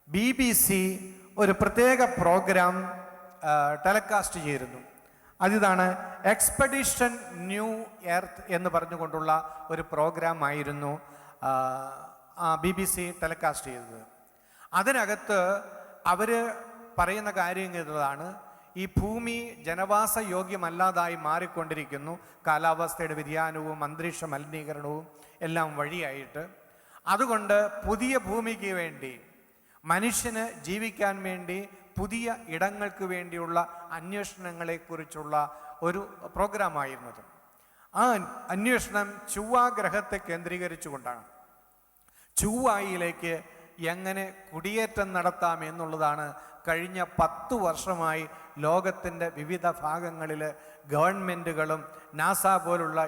Speaker 4: BBC ഒരു പ്രത്യേക പ്രോഗ്രാം ടെലികാസ്റ്റ് ചെയ്തിരുന്നു. അതിതാണ് എക്സ്പെഡിഷൻ ന്യൂ എർത്ത് എന്ന് പറഞ്ഞുകൊണ്ടുള്ള ഒരു പ്രോഗ്രാം ആയിരുന്നു BBC ടെലികാസ്റ്റ് ചെയ്തത്. അതിനകത്ത് അവർ പറയുന്ന കാര്യങ്ങളാണ്, ഈ ഭൂമി ജനവാസ യോഗ്യമല്ലാതായി മാറിക്കൊണ്ടിരിക്കുന്നു, കാലാവസ്ഥയുടെ വ്യതിയാനവും അന്തരീക്ഷ മലിനീകരണവും എല്ലാം വഴിയായിട്ട്. അതുകൊണ്ട് പുതിയ ഭൂമിക്ക് വേണ്ടി, മനുഷ്യന് ജീവിക്കാൻ വേണ്ടി പുതിയ ഇടങ്ങൾക്ക് വേണ്ടിയുള്ള അന്വേഷണങ്ങളെക്കുറിച്ചുള്ള ഒരു പ്രോഗ്രാമായിരുന്നത്. ആ അന്വേഷണം ചൊവ്വ ഗ്രഹത്തെ കേന്ദ്രീകരിച്ചുകൊണ്ടാണ്. ചൊവ്വയിലേക്ക് എങ്ങനെ കുടിയേറ്റം നടത്താം എന്നുള്ളതാണ് കഴിഞ്ഞ 10 വർഷമായി ലോകത്തിൻ്റെ വിവിധ ഭാഗങ്ങളിൽ ഗവൺമെൻറ്റുകളും നാസ പോലുള്ള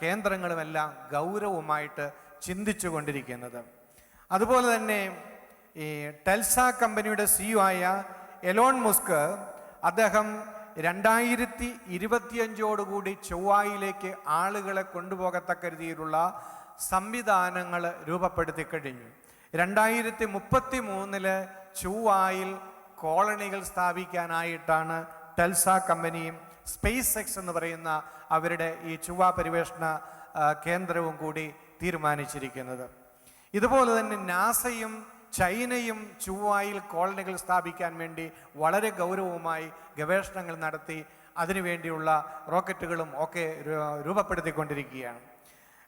Speaker 4: കേന്ദ്രങ്ങളുമെല്ലാം ഗൗരവമായിട്ട് ചിന്തിച്ചു കൊണ്ടിരിക്കുന്നത്. അതുപോലെ തന്നെ ഈ ടെൽസ കമ്പനിയുടെ CEO ആയ എലോൺ മസ്ക്, അദ്ദേഹം 2025 ചൊവ്വയിലേക്ക് ആളുകളെ കൊണ്ടുപോകത്തക്ക രീതിയിലുള്ള സംവിധാനങ്ങൾ രൂപപ്പെടുത്തി കഴിഞ്ഞു. 2033 ചൊവ്വയിൽ കോളനികൾ സ്ഥാപിക്കാനായിട്ടാണ് ടെൽസ കമ്പനിയും സ്പേസ് എക്സ് എന്ന് പറയുന്ന അവരുടെ ഈ ചൊവ്വ പരിവേഷണ കേന്ദ്രവും കൂടി തീരുമാനിച്ചിരിക്കുന്നത്. ഇതുപോലെ തന്നെ നാസയും ചൈനയും ചൊവ്വയിൽ കോളനികൾ സ്ഥാപിക്കാൻ വേണ്ടി വളരെ ഗൗരവമായി ഗവേഷണങ്ങൾ നടത്തി അതിനുവേണ്ടിയുള്ള റോക്കറ്റുകളും ഒക്കെ രൂപപ്പെടുത്തിക്കൊണ്ടിരിക്കുകയാണ്.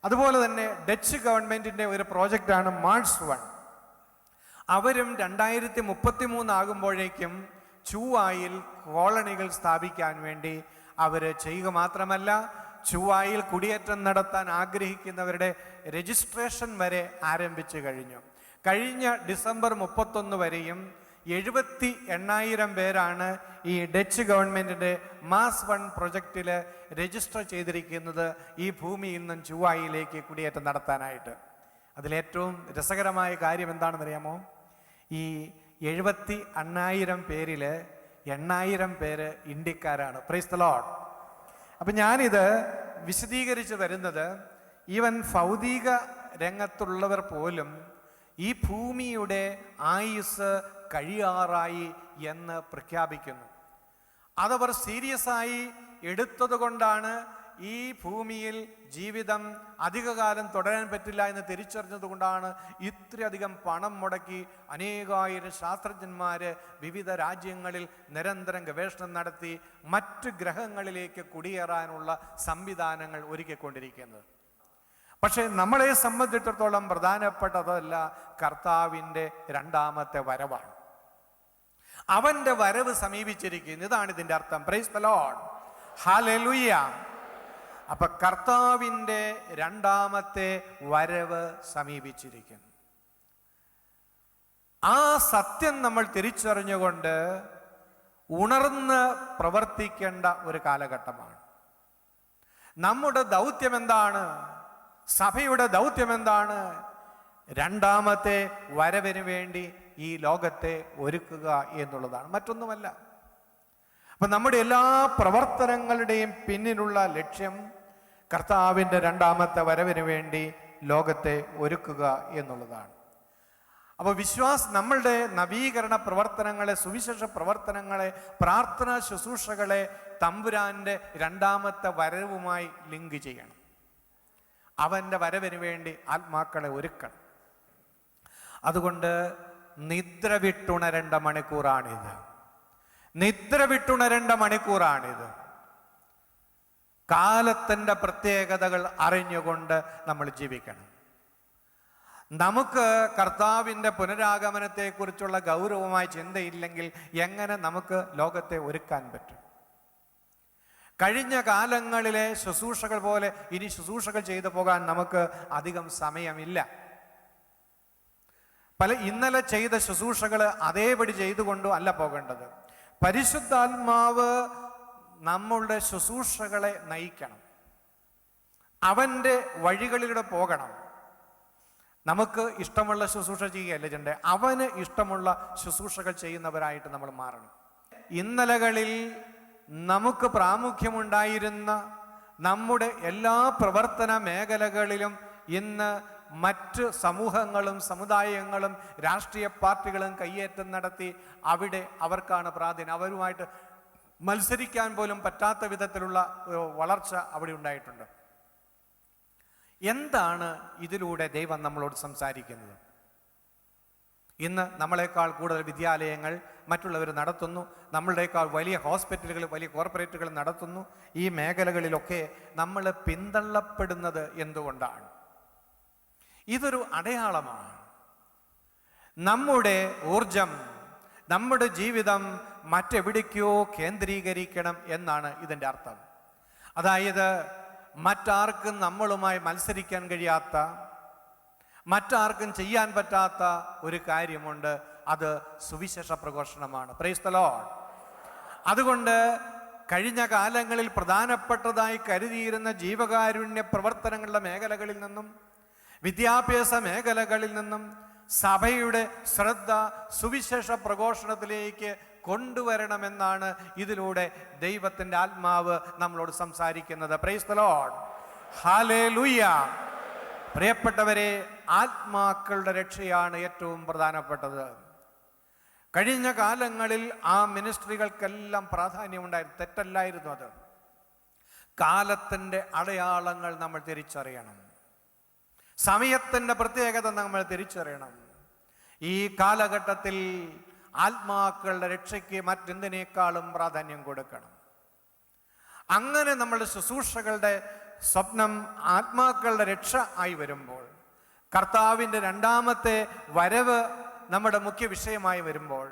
Speaker 4: അതുപോലെ തന്നെ ഡച്ച് ഗവൺമെൻറ്റിൻ്റെ ഒരു പ്രോജക്റ്റാണ് മാർസ് 1. അവരും 2033 ആകുമ്പോഴേക്കും ചൊവ്വയിൽ കോളനികൾ സ്ഥാപിക്കാൻ വേണ്ടി അവർ ചെയ്യുക മാത്രമല്ല, ചൊവ്വയിൽ കുടിയേറ്റം നടത്താൻ ആഗ്രഹിക്കുന്നവരുടെ രജിസ്ട്രേഷൻ വരെ ആരംഭിച്ചു കഴിഞ്ഞു. കഴിഞ്ഞ ഡിസംബർ 31 വരെയും 78,000 പേരാണ് ഈ ഡച്ച് ഗവൺമെൻറ്റിൻ്റെ മാസ് 1 പ്രൊജക്റ്റിൽ രജിസ്റ്റർ ചെയ്തിരിക്കുന്നത് ഈ ഭൂമിയിൽ നിന്നും ചൊവ്വയിലേക്ക് കുടിയേറ്റം നടത്താനായിട്ട്. അതിലേറ്റവും രസകരമായ കാര്യം എന്താണെന്നറിയാമോ? ഈ 78,000 പേരിൽ 8,000 പേര് ഇന്ത്യക്കാരാണ്. Praise the Lord. അപ്പം ഞാനിത് വിശദീകരിച്ച് വരുന്നത്, ഈവൻ ഭൗതിക രംഗത്തുള്ളവർ പോലും ഈ ഭൂമിയുടെ ആയുസ് കഴിയാറായി എന്ന് പ്രഖ്യാപിക്കുന്നു. അതവർ സീരിയസ് ആയി എടുത്തത് കൊണ്ടാണ് ഈ ഭൂമിയിൽ ജീവിതം അധികകാലം തുടരാൻ പറ്റില്ല എന്ന് തിരിച്ചറിഞ്ഞത് കൊണ്ടാണ് ഇത്രയധികം പണം മുടക്കി അനേകായിരം ശാസ്ത്രജ്ഞന്മാർ വിവിധ രാജ്യങ്ങളിൽ നിരന്തരം ഗവേഷണം നടത്തി മറ്റ് ഗ്രഹങ്ങളിലേക്ക് കുടിയേറാനുള്ള സംവിധാനങ്ങൾ ഒരുക്കിക്കൊണ്ടിരിക്കുന്നത്. പക്ഷേ നമ്മളെ സംബന്ധിച്ചിടത്തോളം പ്രധാനപ്പെട്ടതല്ല കർത്താവിൻ്റെ 2ാമത്തെ വരവാണ്. അവൻ്റെ വരവ് സമീപിച്ചിരിക്കുന്നു. ഇതാണ് ഇതിൻ്റെ അർത്ഥം. Praise the Lord. ഹല്ലേലൂയ. അപ്പൊ കർത്താവിൻ്റെ 2ാമത്തെ വരവ് സമീപിച്ചിരിക്കുന്നു. ആ സത്യം നമ്മൾ തിരിച്ചറിഞ്ഞുകൊണ്ട് ഉണർന്ന് പ്രവർത്തിക്കേണ്ട ഒരു കാലഘട്ടമാണ്. നമ്മുടെ ദൗത്യം എന്താണ്? സഭയുടെ ദൗത്യം എന്താണ്? രണ്ടാമത്തെ വരവിന് വേണ്ടി ഈ ലോകത്തെ ഒരുക്കുക എന്നുള്ളതാണ്, മറ്റൊന്നുമല്ല. അപ്പൊ നമ്മുടെ എല്ലാ പ്രവർത്തനങ്ങളുടെയും പിന്നിലുള്ള ലക്ഷ്യം കർത്താവിൻ്റെ രണ്ടാമത്തെ വരവിന് വേണ്ടി ലോകത്തെ ഒരുക്കുക എന്നുള്ളതാണ്. അപ്പോൾ നമ്മളുടെ നവീകരണ പ്രവർത്തനങ്ങളെ, സുവിശേഷ പ്രവർത്തനങ്ങളെ, പ്രാർത്ഥനാ ശുശ്രൂഷകളെ തമ്പുരാൻ്റെ രണ്ടാമത്തെ വരവുമായി ലിങ്ക് ചെയ്യണം. അവൻ്റെ വരവിന് വേണ്ടി ആത്മാക്കളെ ഒരുക്കണം. അതുകൊണ്ട് നിദ്ര വിട്ടുണരേണ്ട മണിക്കൂറാണിത്. നിദ്ര വിട്ടുണരേണ്ട മണിക്കൂറാണിത്. കാലത്തിൻ്റെ പ്രത്യേകതകൾ അറിഞ്ഞുകൊണ്ട് നമ്മൾ ജീവിക്കണം. നമുക്ക് കർത്താവിൻ്റെ പുനരാഗമനത്തെക്കുറിച്ചുള്ള ഗൗരവമായ ചിന്തയില്ലെങ്കിൽ എങ്ങനെ നമുക്ക് ലോകത്തെ ഒരുക്കാൻ പറ്റും? കഴിഞ്ഞ കാലങ്ങളിലെ ശുശ്രൂഷകൾ പോലെ ഇനി ശുശ്രൂഷകൾ ചെയ്തു പോകാൻ നമുക്ക് അധികം സമയമില്ല. ഇന്നലെ ചെയ്ത ശുശ്രൂഷകൾ അതേപടി ചെയ്തുകൊണ്ടും അല്ല പോകേണ്ടത്. പരിശുദ്ധാത്മാവ് നമ്മളുടെ ശുശ്രൂഷകളെ നയിക്കണം. അവൻ്റെ വഴികളിലൂടെ പോകണം. നമുക്ക് ഇഷ്ടമുള്ള ശുശ്രൂഷ ചെയ്യുകയല്ല ചെയ്യണ്ടേ, അവന് ഇഷ്ടമുള്ള ശുശ്രൂഷകൾ ചെയ്യുന്നവരായിട്ട് നമ്മൾ മാറണം. ഇന്നലകളിൽ നമുക്ക് പ്രാമുഖ്യമുണ്ടായിരുന്ന നമ്മുടെ എല്ലാ പ്രവർത്തന മേഖലകളിലും ഇന്ന് മറ്റ് സമൂഹങ്ങളും സമുദായങ്ങളും രാഷ്ട്രീയ പാർട്ടികളും കയ്യേറ്റം നടത്തി അവിടെ അവർക്കാണ് പ്രാധാന്യം. അവരുമായിട്ട് മത്സരിക്കാൻ പോലും പറ്റാത്ത വിധത്തിലുള്ള വളർച്ച അവിടെ ഉണ്ടായിട്ടുണ്ട്. എന്താണ് ഇതിലൂടെ ദൈവം നമ്മളോട് സംസാരിക്കുന്നത്? ഇന്ന് നമ്മളെക്കാൾ കൂടുതൽ വിദ്യാലയങ്ങൾ മറ്റുള്ളവർ നടത്തുന്നു. നമ്മളുടേക്കാൾ വലിയ ഹോസ്പിറ്റലുകൾ, വലിയ കോർപ്പറേറ്റുകൾ നടത്തുന്നു. ഈ മേഖലകളിലൊക്കെ നമ്മൾ പിന്തള്ളപ്പെടുന്നത് എന്തുകൊണ്ടാണ്? ഇതൊരു അടയാളമാണ്. നമ്മുടെ ഊർജം, നമ്മുടെ ജീവിതം മറ്റെവിടേക്കോ കേന്ദ്രീകരിക്കണം എന്നാണ് ഇതിൻ്റെ അർത്ഥം. അതായത് മറ്റാർക്കും നമ്മളുമായി മത്സരിക്കാൻ കഴിയാത്ത, മറ്റാർക്കും ചെയ്യാൻ പറ്റാത്ത ഒരു കാര്യമുണ്ട്. അത് സുവിശേഷ പ്രഘോഷണമാണ്. Praise the Lord. അതുകൊണ്ട് കഴിഞ്ഞ കാലങ്ങളിൽ പ്രധാനപ്പെട്ടതായി കരുതിയിരുന്ന ജീവകാരുണ്യ പ്രവർത്തനങ്ങളുടെ മേഖലകളിൽ നിന്നും, വിദ്യാഭ്യാസ മേഖലകളിൽ നിന്നും സഭയുടെ ശ്രദ്ധ സുവിശേഷ പ്രഘോഷണത്തിലേക്ക് കൊണ്ടുവരണമെന്നാണ് ഇതിലൂടെ ദൈവത്തിൻ്റെ ആത്മാവ് നമ്മളോട് സംസാരിക്കുന്നത്. Praise the Lord. ഹല്ലേലൂയ. പ്രിയപ്പെട്ടവരെ, ആത്മാക്കളുടെ രക്ഷയാണ് ഏറ്റവും പ്രധാനപ്പെട്ടത്. കഴിഞ്ഞ കാലങ്ങളിൽ ആ മിനിസ്ട്രികൾക്കെല്ലാം പ്രാധാന്യമുണ്ടായിരുന്നു. തെറ്റല്ലായിരുന്നു അത്. കാലത്തിൻ്റെ അടയാളങ്ങൾ നമ്മൾ തിരിച്ചറിയണം. സമയത്തിൻ്റെ പ്രത്യേകത നമ്മൾ തിരിച്ചറിയണം. ഈ കാലഘട്ടത്തിൽ ആത്മാക്കളുടെ രക്ഷയ്ക്ക് മറ്റെന്തിനേക്കാളും പ്രാധാന്യം കൊടുക്കണം. അങ്ങനെ നമ്മളുടെ ശുശ്രൂഷകളുടെ സ്വപ്നം ആത്മാക്കളുടെ രക്ഷ ആയി വരുമ്പോൾ, കർത്താവിൻ്റെ രണ്ടാമത്തെ വരവ് നമ്മുടെ മുഖ്യ വിഷയമായി വരുമ്പോൾ,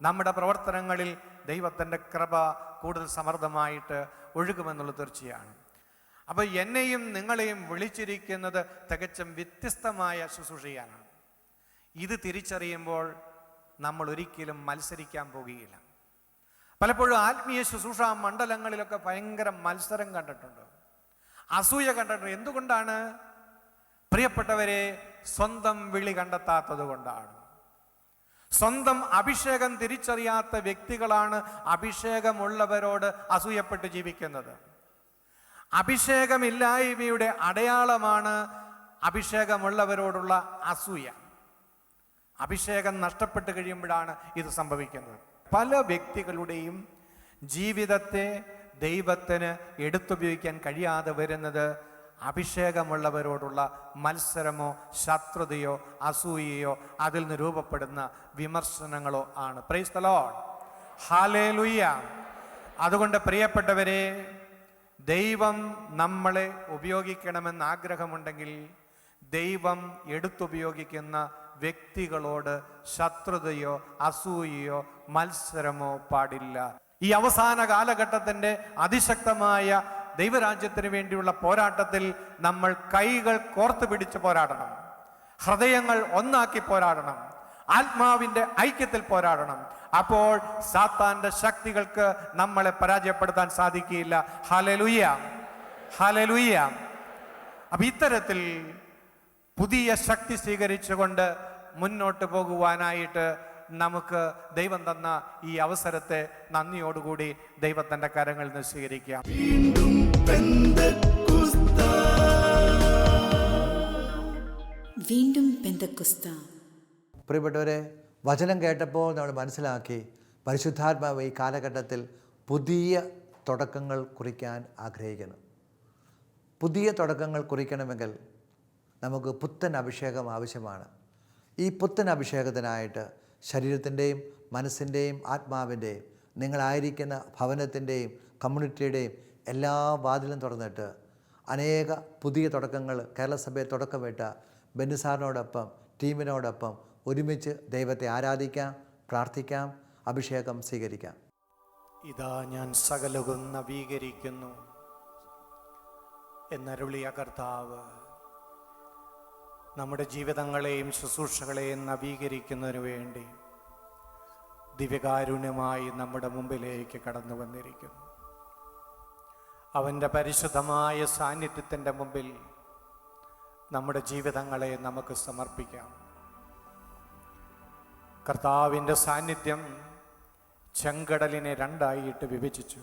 Speaker 4: നമ്മുടെ പ്രവർത്തനങ്ങളിൽ ദൈവത്തിൻ്റെ കൃപ കൂടുതൽ സമൃദ്ധമായിട്ട് ഒഴുകുമെന്നുള്ളത് തീർച്ചയാണ്. അപ്പോൾ എന്നെയും നിങ്ങളെയും വിളിച്ചിരിക്കുന്നത് തികച്ചും വ്യത്യസ്തമായ ശുശ്രൂഷ ചെയ്യാനാണ്. ഇത് തിരിച്ചറിയുമ്പോൾ നമ്മൾ ഒരിക്കലും മത്സരിക്കാൻ പോകുകയില്ല. പലപ്പോഴും ആത്മീയ ശുശ്രൂഷ മണ്ഡലങ്ങളിലൊക്കെ ഭയങ്കര മത്സരം കണ്ടിട്ടുണ്ട്, അസൂയ കണ്ടിട്ടുണ്ട്. എന്തുകൊണ്ടാണ്? പ്രിയപ്പെട്ടവരെ, സ്വന്തം വിളി കണ്ടെത്താത്തത് കൊണ്ടാണ്. സ്വന്തം അഭിഷേകം തിരിച്ചറിയാത്ത വ്യക്തികളാണ് അഭിഷേകമുള്ളവരോട് അസൂയപ്പെട്ട് ജീവിക്കുന്നത്. അഭിഷേകമില്ലായ്മയുടെ അടയാളമാണ് അഭിഷേകമുള്ളവരോടുള്ള അസൂയ. അഭിഷേകം നഷ്ടപ്പെട്ട് കഴിയുമ്പോഴാണ് ഇത് സംഭവിക്കുന്നത്. പല വ്യക്തികളുടെയും ജീവിതത്തെ ദൈവത്തിന് എടുത്തുപയോഗിക്കാൻ കഴിയാതെ വരുന്നത് അഭിഷേകമുള്ളവരോടുള്ള മത്സരമോ ശത്രുതയോ അസൂയയോ അതിൽ നിന്ന് രൂപപ്പെടുന്ന വിമർശനങ്ങളോ ആണ്. Praise the Lord. ഹല്ലേലൂയ. അതുകൊണ്ട് പ്രിയപ്പെട്ടവരെ, ദൈവം നമ്മളെ ഉപയോഗിക്കണമെന്ന് ആഗ്രഹമുണ്ടെങ്കിൽ ദൈവം എടുത്തുപയോഗിക്കുന്ന വ്യക്തികളോട് ശത്രുതയോ അസൂയയോ മത്സരമോ പാടില്ല. ഈ അവസാന കാലഘട്ടത്തിൻ്റെ അതിശക്തമായ ദൈവരാജ്യത്തിന് വേണ്ടിയുള്ള പോരാട്ടത്തിൽ നമ്മൾ കൈകൾ കോർത്തു പിടിച്ച് പോരാടണം. ഹൃദയങ്ങൾ ഒന്നാക്കി പോരാടണം. ആത്മാവിന്റെ ഐക്യത്തിൽ പോരാടണം. അപ്പോൾ സാത്താന്റെ ശക്തികൾക്ക് നമ്മളെ പരാജയപ്പെടുത്താൻ സാധിക്കുകയില്ല. Hallelujah, hallelujah. അപ്പൊ ഇത്തരത്തിൽ പുതിയ ശക്തി സ്വീകരിച്ചുകൊണ്ട് മുന്നോട്ട് പോകുവാനായിട്ട് നമുക്ക് ദൈവം തന്ന ഈ അവസരത്തെ നന്ദിയോടുകൂടി ദൈവത്തിന്റെ കരങ്ങളിൽ നിന്ന് സ്വീകരിക്കാം.
Speaker 1: വീണ്ടും പെന്തക്കുസ്ത.
Speaker 2: വീണ്ടും പെന്തക്കുസ്ത.
Speaker 3: പ്രിയപ്പെട്ടവരെ, വചനം കേട്ടപ്പോൾ നമ്മൾ മനസ്സിലാക്കി പരിശുദ്ധാത്മാവ് ഈ കാലഘട്ടത്തിൽ പുതിയ തുടക്കങ്ങൾ കുറിക്കാൻ ആഗ്രഹിക്കുന്നു. പുതിയ തുടക്കങ്ങൾ കുറിക്കണമെങ്കിൽ നമുക്ക് പുത്തൻ അഭിഷേകം ആവശ്യമാണ്. ഈ പുത്തൻ അഭിഷേകത്തിനായിട്ട് ശരീരത്തിൻ്റെയും മനസ്സിൻ്റെയും ആത്മാവിൻ്റെയും നിങ്ങളായിരിക്കുന്ന ഭവനത്തിൻ്റെയും കമ്മ്യൂണിറ്റിയുടെയും എല്ലാ വാതിലും തുറന്നിട്ട് അനേക പുതിയ തുടക്കങ്ങൾ കേരള സഭയെ തുടക്കമിട്ട ബെന്നിസാറിനോടൊപ്പം ടീമിനോടൊപ്പം ഒരുമിച്ച് ദൈവത്തെ ആരാധിക്കാം, പ്രാർത്ഥിക്കാം, അഭിഷേകം സ്വീകരിക്കാം.
Speaker 4: ഇതാ ഞാൻ സകലവും നവീകരിക്കുന്നു എന്നരുളിയ കർത്താവ് നമ്മുടെ ജീവിതങ്ങളെയും ശുശ്രൂഷകളെയും നവീകരിക്കുന്നതിനു വേണ്ടി ദിവ്യകാരുണ്യമായി നമ്മുടെ മുമ്പിലേക്ക് കടന്നു വന്നിരിക്കുന്നു. അവൻ്റെ പരിശുദ്ധമായ സാന്നിധ്യത്തിൻ്റെ മുമ്പിൽ നമ്മുടെ ജീവിതങ്ങളെ നമുക്ക് സമർപ്പിക്കാം. കർത്താവിൻ്റെ സാന്നിധ്യം ചെങ്കടലിനെ രണ്ടായിട്ട് വിഭജിച്ചു.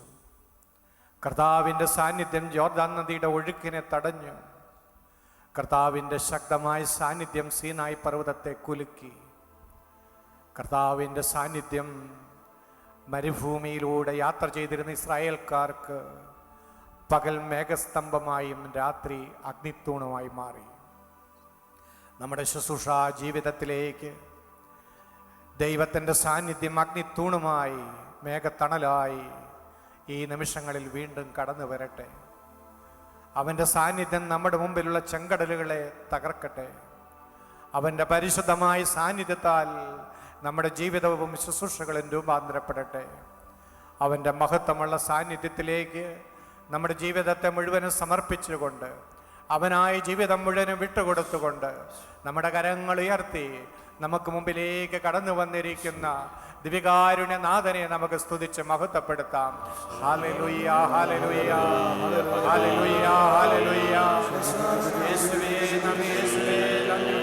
Speaker 4: കർത്താവിൻ്റെ സാന്നിധ്യം യോർദാൻ നദിയുടെ ഒഴുക്കിനെ തടഞ്ഞു. കർത്താവിൻ്റെ ശക്തമായ സാന്നിധ്യം സീനായി പർവ്വതത്തെ കുലുക്കി. കർത്താവിൻ്റെ സാന്നിധ്യം മരുഭൂമിയിലൂടെ യാത്ര ചെയ്തിരുന്ന ഇസ്രായേൽക്കാർക്ക് പകൽ മേഘസ്തംഭമായും രാത്രി അഗ്നിത്തൂണുമായി മാറി. നമ്മുടെ ശുശ്രൂഷ ജീവിതത്തിലേക്ക് ദൈവത്തിൻ്റെ സാന്നിധ്യം അഗ്നിത്തൂണുമായി മേഘത്തണലായി ഈ നിമിഷങ്ങളിൽ വീണ്ടും കടന്നു വരട്ടെ. അവൻ്റെ സാന്നിധ്യം നമ്മുടെ മുമ്പിലുള്ള ചെങ്കടലുകളെ തകർക്കട്ടെ. അവൻ്റെ പരിശുദ്ധമായ സാന്നിധ്യത്താൽ നമ്മുടെ ജീവിതവും ശുശ്രൂഷകളും രൂപാന്തരപ്പെടട്ടെ. അവൻ്റെ മഹത്വമുള്ള സാന്നിധ്യത്തിലേക്ക് നമ്മുടെ ജീവിതത്തെ മുഴുവനും സമർപ്പിച്ചുകൊണ്ട് അവനായി ജീവിതം മുഴുവനും വിട്ടുകൊടുത്തുകൊണ്ട് നമ്മുടെ കരങ്ങൾ ഉയർത്തി നമുക്ക് മുമ്പിലേക്ക് കടന്നു വന്നിരിക്കുന്ന ദിവ്യകാരുണ്യനാഥനെ നമുക്ക് സ്തുതിച്ച് മഹത്വപ്പെടുത്താം. ഹല്ലേലൂയ, ഹല്ലേലൂയ, ഹല്ലേലൂയ, ഹല്ലേലൂയ. യേശുവേ നന്ദി, യേശുവേ നന്ദി.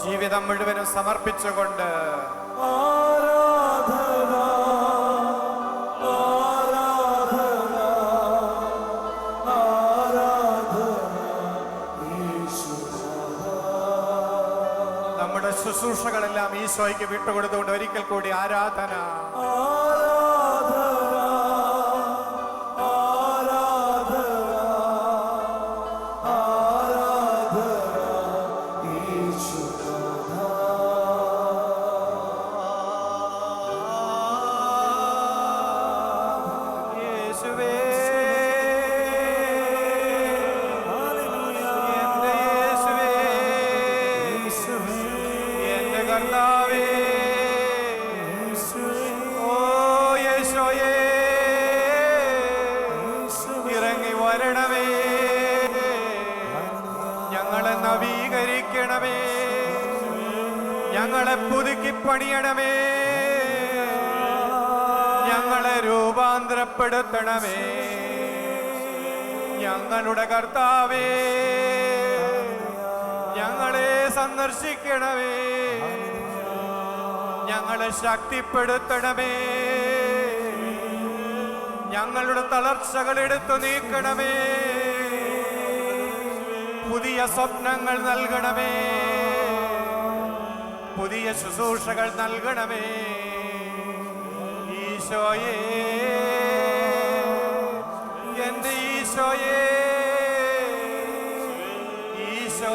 Speaker 4: ജീവിതം മുഴുവനും സമർപ്പിച്ചുകൊണ്ട് നമ്മുടെ ശുശ്രൂഷകളെല്ലാം ഈശോയ്ക്ക് വിട്ടുകൊടുത്തുകൊണ്ട് ഒരിക്കൽ കൂടി ആരാധന. ഇറങ്ങി വരണമേ, ഞങ്ങളെ നവീകരിക്കണമേ, ഞങ്ങളെ പുതുക്കി പണിയണമേ, ഞങ്ങളെ രൂപാന്തരപ്പെടുത്തണമേ. ഞങ്ങളുടെ കർത്താവേ, ഞങ്ങളെ സന്ദർശിക്കണമേ, ഞങ്ങളെ ശക്തിപ്പെടുത്തണമേ. ഞങ്ങളുടെ തളർച്ചകൾ എടുത്തു നീക്കണമേ. പുതിയ സ്വപ്നങ്ങൾ നൽകണമേ. പുതിയ ശുശ്രൂഷകൾ നൽകണമേ. ഈശോയേ, എന്റെ ഈശോയേ, ഈശോ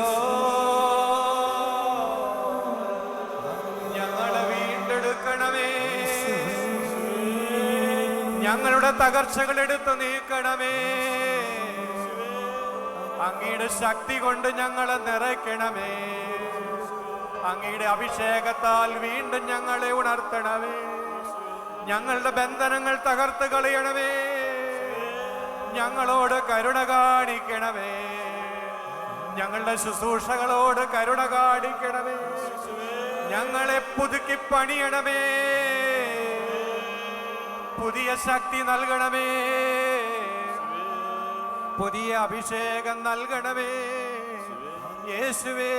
Speaker 4: ഞങ്ങളെ വീണ്ടെടുക്കണമേ. ഞങ്ങളുടെ തകർച്ചകൾ എടുത്തു നീക്കണമേ. അങ്ങയുടെ ശക്തി കൊണ്ട് ഞങ്ങളെ നിറയ്ക്കണമേ. അങ്ങയുടെ അഭിഷേകത്താൽ വീണ്ടും ഞങ്ങളെ ഉണർത്തണമേ. ഞങ്ങളുടെ ബന്ധനങ്ങൾ തകർത്ത് കളയണമേ. ഞങ്ങളോട് കരുണ കാണിക്കണമേ. ഞങ്ങളുടെ ശുശ്രൂഷകളോട് കരുണ കാണിക്കണമേ. ഞങ്ങളെ പുതുക്കി പണിയണമേ. പുതിയ ശക്തി നൽകണമേ. പുതിയ അഭിഷേകം നൽകണമേ. യേശുവേ,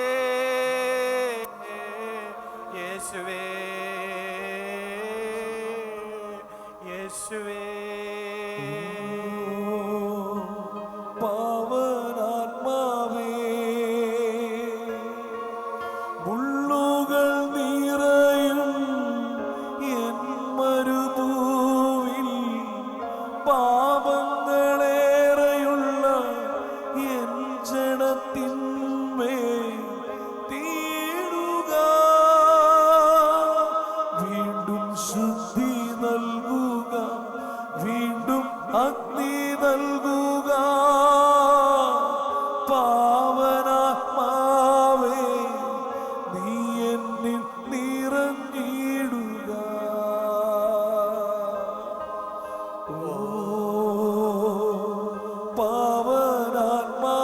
Speaker 4: യേശുവേ, യേശുവേ.
Speaker 5: പാവനാത്മാവേ, മുള്ളുകൾ നിറയും എൻ മരുഭൂവിൽ, പാപങ്ങളേറെയുള്ള എൻ ജനത്തിന്മേൽ തീടുക. വീണ്ടും ശുദ്ധി നൽകുക, വീണ്ടും അഗ്നി നൽകുക. പാവനാത്മാവേ, നീ എന്നിൽ നിറഞ്ഞിടുക. ഓ പാവനാത്മാവേ,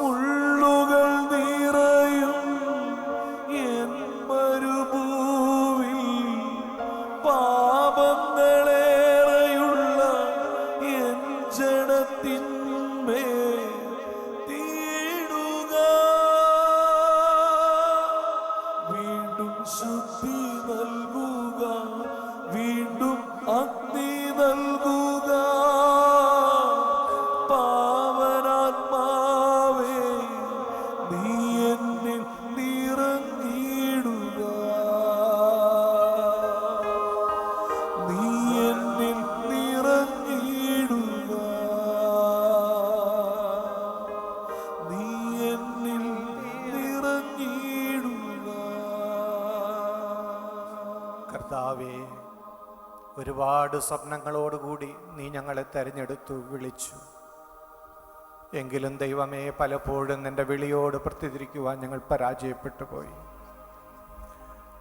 Speaker 5: മുള്ളുകൾ നിറയും എൻ മരുഭൂവിൽ, പാപങ്ങളേറെയുള്ള എൻ ജനത്തിന്മേൽ തീടുക. വീണ്ടും ശുദ്ധി നൽകുക, വീണ്ടും അഗ്നി നൽകുക. പാവനാത്മാവേ, നീ എന്നിൽ നിറഞ്ഞിടുക. നീ എന്നിൽ നിറഞ്ഞിടുക. നീ എന്നിൽ നിറഞ്ഞിടുക.
Speaker 4: കർത്താവേ, ഒരുപാട് സ്വപ്നങ്ങളോടുകൂടി നീ ഞങ്ങളെ തെരഞ്ഞെടുത്തു, വിളിച്ചു. എങ്കിലും ദൈവമേ, പലപ്പോഴും നിന്റെ വിളിയോട് പ്രത്യുദ്ധരിക്കുവാൻ ഞങ്ങൾ പരാജയപ്പെട്ടു പോയി.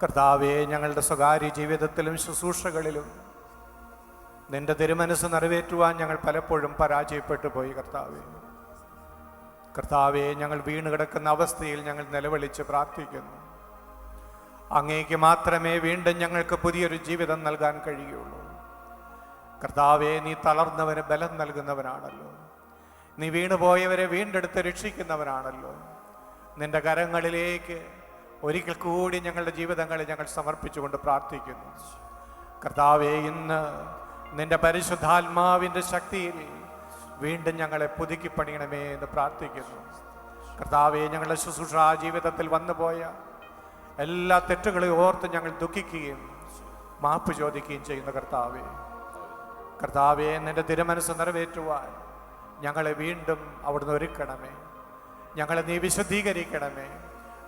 Speaker 4: കർത്താവേ, ഞങ്ങളുടെ സ്വകാര്യ ജീവിതത്തിലും ശുശ്രൂഷകളിലും നിന്റെ തിരുമനസ് നിറവേറ്റുവാൻ ഞങ്ങൾ പലപ്പോഴും പരാജയപ്പെട്ടു പോയി. കർത്താവേ, ഞങ്ങൾ വീണ് കിടക്കുന്ന അവസ്ഥയിൽ ഞങ്ങൾ നിലവിളിച്ച് പ്രാർത്ഥിക്കുന്നു. അങ്ങേക്ക് മാത്രമേ വീണ്ടും ഞങ്ങൾക്ക് പുതിയൊരു ജീവിതം നൽകാൻ കഴിയുള്ളൂ. കർത്താവേ, നീ തളർന്നവന് ബലം നൽകുന്നവനാണല്ലോ. നീ വീണുപോയവരെ വീണ്ടെടുത്ത് രക്ഷിക്കുന്നവനാണല്ലോ. നിന്റെ കരങ്ങളിലേക്ക് ഒരിക്കൽ കൂടി ഞങ്ങളുടെ ജീവിതങ്ങളെ ഞങ്ങൾ സമർപ്പിച്ചുകൊണ്ട് പ്രാർത്ഥിക്കുന്നു. കർത്താവേ, ഇന്ന് നിന്റെ പരിശുദ്ധാത്മാവിൻ്റെ ശക്തിയിൽ വീണ്ടും ഞങ്ങളെ പുതുക്കി പണിയണമേ എന്ന് പ്രാർത്ഥിക്കുന്നു. കർത്താവേ, ഞങ്ങളുടെ ശുശ്രൂഷാ ജീവിതത്തിൽ വന്നുപോയ എല്ലാ തെറ്റുകളെയും ഓർത്ത് ഞങ്ങൾ ദുഃഖിക്കുകയും മാപ്പ് ചോദിക്കുകയും ചെയ്യുന്ന കർത്താവേ, നിന്റെ തിരുമനസ് നിറവേറ്റുവാൻ ഞങ്ങളെ വീണ്ടും അവിടുന്ന് ഒരുക്കണമേ. ഞങ്ങളെ നീ വിശുദ്ധീകരിക്കണമേ.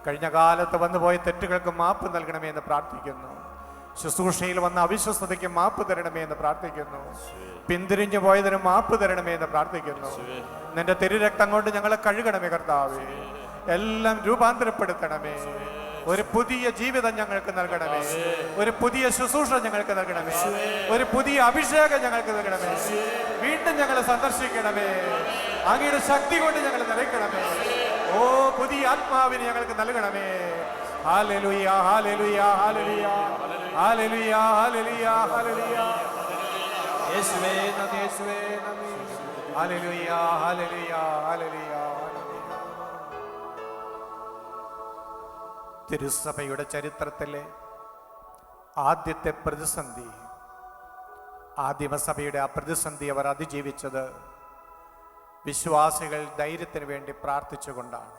Speaker 4: കഴിഞ്ഞ കാലത്ത് വന്നുപോയ തെറ്റുകൾക്ക് മാപ്പ് നൽകണമേ എന്ന് പ്രാർത്ഥിക്കുന്നു. ശുശ്രൂഷയിൽ വന്ന അവിശ്വസ്തതയ്ക്ക് മാപ്പ് തരണമേ എന്ന് പ്രാർത്ഥിക്കുന്നു. പിന്തിരിഞ്ഞു പോയതിന് മാപ്പ് തരണമേ എന്ന് പ്രാർത്ഥിക്കുന്നു. നിന്റെ തിരുരക്തം കൊണ്ട് ഞങ്ങളെ കഴുകണമേ കർത്താവേ. എല്ലാം രൂപാന്തരപ്പെടുത്തണമേ. ഒരു പുതിയ ജീവിതം ഞങ്ങൾക്ക് നൽകണമേ. ഒരു പുതിയ ശുശ്രൂഷ ഞങ്ങൾക്ക് നൽകണമേ. ഒരു പുതിയ അഭിഷേകം ഞങ്ങൾക്ക് നൽകണമേ. വീണ്ടും ഞങ്ങളെ സന്ദർശിക്കണമേ. അങ്ങയുടെ ശക്തി കൊണ്ട് ഞങ്ങളെ നിറയ്ക്കണമേ. ഓ, പുതിയ ആത്മാവിനെ ഞങ്ങൾക്ക് നൽകണമേ. ഹല്ലേലൂയ, ഹല്ലേലൂയ, ഹല്ലേലൂയ, ഹല്ലേലൂയ, ഹല്ലേലൂയ, ഹല്ലേലൂയ. യേശുവേ നന്ദി, യേശുവേ നന്ദി. ഹല്ലേലൂയ, ഹല്ലേലൂയ, ഹല്ലേലൂയ, ഹല്ലേലൂയ. തിരുസഭയുടെ ചരിത്രത്തിലെ ആദ്യത്തെ പ്രതിസന്ധി, ആദിമസഭയുടെ ആ പ്രതിസന്ധി അവർ അതിജീവിച്ചത് വിശ്വാസികൾ ധൈര്യത്തിന് വേണ്ടി പ്രാർത്ഥിച്ചുകൊണ്ടാണ്.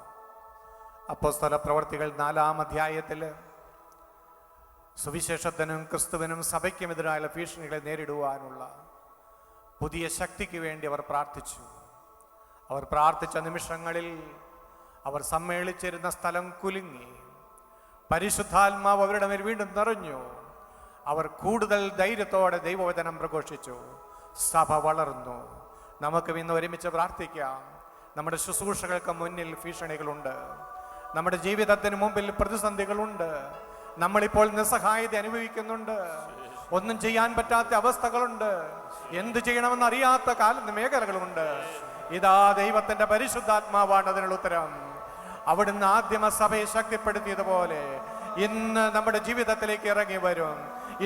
Speaker 4: അപ്പോസ്തല പ്രവർത്തികൾ 4-ാം അധ്യായത്തിൽ സുവിശേഷത്തിനും ക്രിസ്തുവിനും സഭയ്ക്കുമെതിരായുള്ള ഭീഷണികളെ നേരിടുവാനുള്ള പുതിയ ശക്തിക്ക് വേണ്ടി അവർ പ്രാർത്ഥിച്ചു. അവർ പ്രാർത്ഥിച്ച നിമിഷങ്ങളിൽ അവർ സമ്മേളിച്ചിരുന്ന സ്ഥലം കുലുങ്ങി. പരിശുദ്ധാത്മാവ് അവരുടെ മേൽ വീണ്ടും നിറഞ്ഞു. അവർ കൂടുതൽ ധൈര്യത്തോടെ ദൈവവചനം പ്രഘോഷിച്ചു. സഭ വളർന്നു. നമുക്കും ഇന്ന് ഒരുമിച്ച് പ്രാർത്ഥിക്കാം. നമ്മുടെ ശുശ്രൂഷകൾക്ക് മുന്നിൽ ഭീഷണികളുണ്ട്, നമ്മുടെ ജീവിതത്തിന് മുമ്പിൽ പ്രതിസന്ധികളുണ്ട്, നമ്മളിപ്പോൾ നിസ്സഹായത അനുഭവിക്കുന്നുണ്ട്, ഒന്നും ചെയ്യാൻ പറ്റാത്ത അവസ്ഥകളുണ്ട്, എന്ത് ചെയ്യണമെന്ന് അറിയാത്ത മേഖലകളുണ്ട്. ഇതാ ദൈവത്തിന്റെ പരിശുദ്ധാത്മാവാണ് അതിനുള്ള ഉത്തരം. അവിടുന്ന് ആദിമസഭയെ ശക്തിപ്പെടുത്തിയതുപോലെ ഇന്ന് നമ്മുടെ ജീവിതത്തിലേക്ക് ഇറങ്ങി വരും,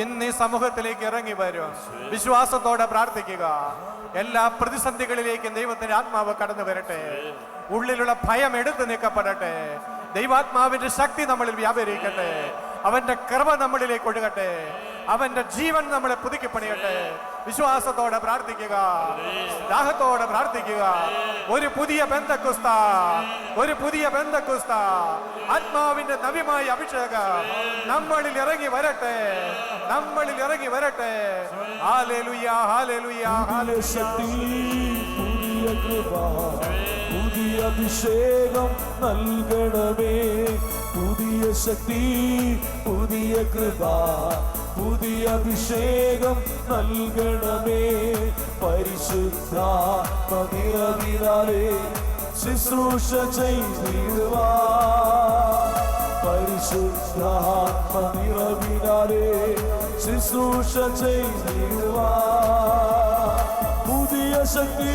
Speaker 4: ഇന്ന് ഈ സമൂഹത്തിലേക്ക് ഇറങ്ങി വരും. വിശ്വാസത്തോടെ പ്രാർത്ഥിക്കുക. എല്ലാ പ്രതിസന്ധികളിലേക്കും ദൈവത്തിന്റെ ആത്മാവ് കടന്നു വരട്ടെ. ഉള്ളിലുള്ള ഭയം എടുത്തു നീക്കപ്പെടട്ടെ. ദൈവാത്മാവിന്റെ ശക്തി നമ്മളിൽ വ്യാപരിക്കട്ടെ. അവന്റെ കൃപ നമ്മളിലേക്ക് ഒഴുകട്ടെ. അവന്റെ ജീവൻ നമ്മളെ പുതുക്കി പണിയട്ടെ. വിശ്വാസത്തോടെ പ്രാർത്ഥിക്കുക, ദാഹത്തോടെ പ്രാർത്ഥിക്കുക. ഒരു പുതിയ പെന്തക്കോസ്ത, ഒരു പുതിയ പെന്തക്കോസ്ത, ആത്മാവിന്റെ നവ്യമായ അഭിഷേകം നമ്മളിൽ ഇറങ്ങി വരട്ടെ, നമ്മളിൽ ഇറങ്ങി വരട്ടെ. ഹല്ലേലൂയ, ഹല്ലേലൂയ, ഹല്ലേലൂയ.
Speaker 5: പുതിയ കൃപ, പുതിയ അഭിഷേകം നൽകണമേ. പുതിയ ശക്തി, പുതിയ കൃപ, പുതിയ അഭിഷേകം നൽകണമേ. പരിശുദ്ധാത്മനിറവിനാലേ ശുശ്രൂഷ ചെയ്തിടുവാൻ, പരിശുദ്ധാത്മനിറവിനാലേ ശുശ്രൂഷ ചെയ്തിടുവാൻ. പുതിയ ശക്തി,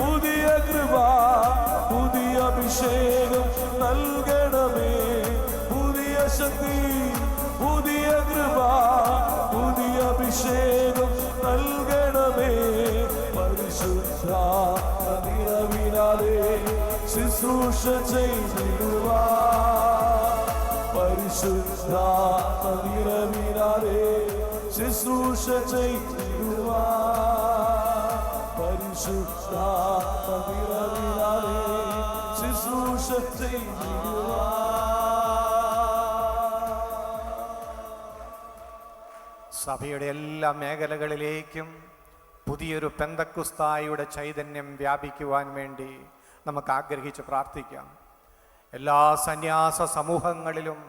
Speaker 5: പുതിയ കൃപ, പുതിയ അഭിഷേകം നൽകണമേ. പുതിയ ശക്തി, പുതിയ കൃപ, പുതിയ അഭിഷേകം നൽകണമേ. പരിശുദ്ധാത്മനിറവിനാലേ ശുശ്രൂഷ ചെയ്തിടുവാൻ, പരിശുദ്ധാത്മനിറവിനാലേ ശുശ്രൂഷ ചെയ്തിടുവാൻ, പരിശുദ്ധാത്മനിറവിനാലേ ശുശ്രൂഷ ചെയ്തിടുവാൻ.
Speaker 4: സഭയുടെ എല്ലാ മേഖലകളിലേക്കും പുതിയൊരു പെന്തക്കുസ്തായുടെ ചൈതന്യം വ്യാപിക്കുവാൻ വേണ്ടി നമുക്ക് ആഗ്രഹിച്ച് പ്രാർത്ഥിക്കാം. എല്ലാ സന്യാസ സമൂഹങ്ങളിലും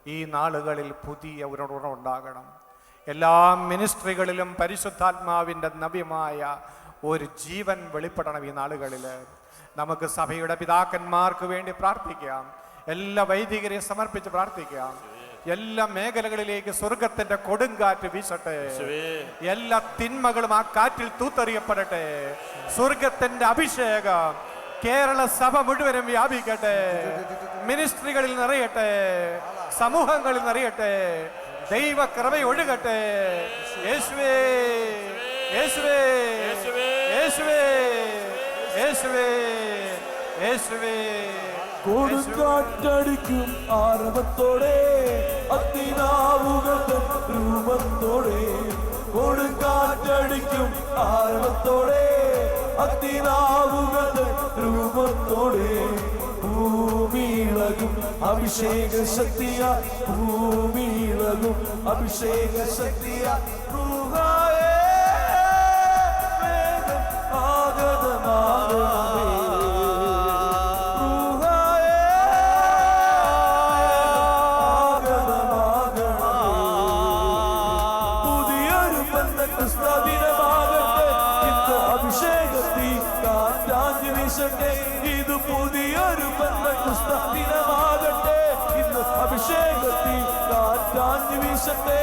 Speaker 4: ഈ നാളുകളിൽ പുതിയ ഉണർവുണ്ടാകണം. എല്ലാ മിനിസ്ട്രികളിലും പരിശുദ്ധാത്മാവിൻ്റെ നവ്യമായ ഒരു ജീവൻ വെളിപ്പെടണം. ഈ നാളുകളിൽ നമുക്ക് സഭയുടെ പിതാക്കന്മാർക്ക് വേണ്ടി പ്രാർത്ഥിക്കാം. എല്ലാ വൈദികരെയും സമർപ്പിച്ച് പ്രാർത്ഥിക്കാം. എല്ലാ മേഖലകളിലേക്ക് സ്വർഗത്തിന്റെ കൊടുങ്കാറ്റ് വീശട്ടെ. എല്ലാ തിന്മകളും ആ കാറ്റിൽ തൂത്തെറിയപ്പെടട്ടെ. സ്വർഗത്തിന്റെ അഭിഷേകം കേരള സഭ മുഴുവനും വ്യാപിക്കട്ടെ. മിനിസ്ട്രികളിൽ നിറയട്ടെ, സമൂഹങ്ങളിൽ നിറയട്ടെ. ദൈവ കൃപ ഒഴുകട്ടെ. യേശുവേ, യേശുവേ, യേശുവേ, യേശുവേ, യേശുവേ.
Speaker 5: കൊടുങ്കാറ്റടിക്കും ആരവത്തോടെ, അഗ്നിനാവുകളുടെ രൂപത്തോടെ. കൊടുങ്കാറ്റടിക്കും ആരവത്തോടെ, അഗ്നിനാവുകളുടെ രൂപത്തോടെ. ഭൂമിയിളകും അഭിഷേക ശക്തിയ, ഭൂമിയിളകും അഭിഷേക ശക്തിയ. ൂഹായേ വേഗം ആഗതമാകണമേ. ഇത് പുതിയൊരു പെന്തക്കോസ്ത ദിനമാകട്ടെ. ഇന്ന് അഭിഷേകത്തിൽ കാറ്റാഞ്ഞു വീശട്ടെ.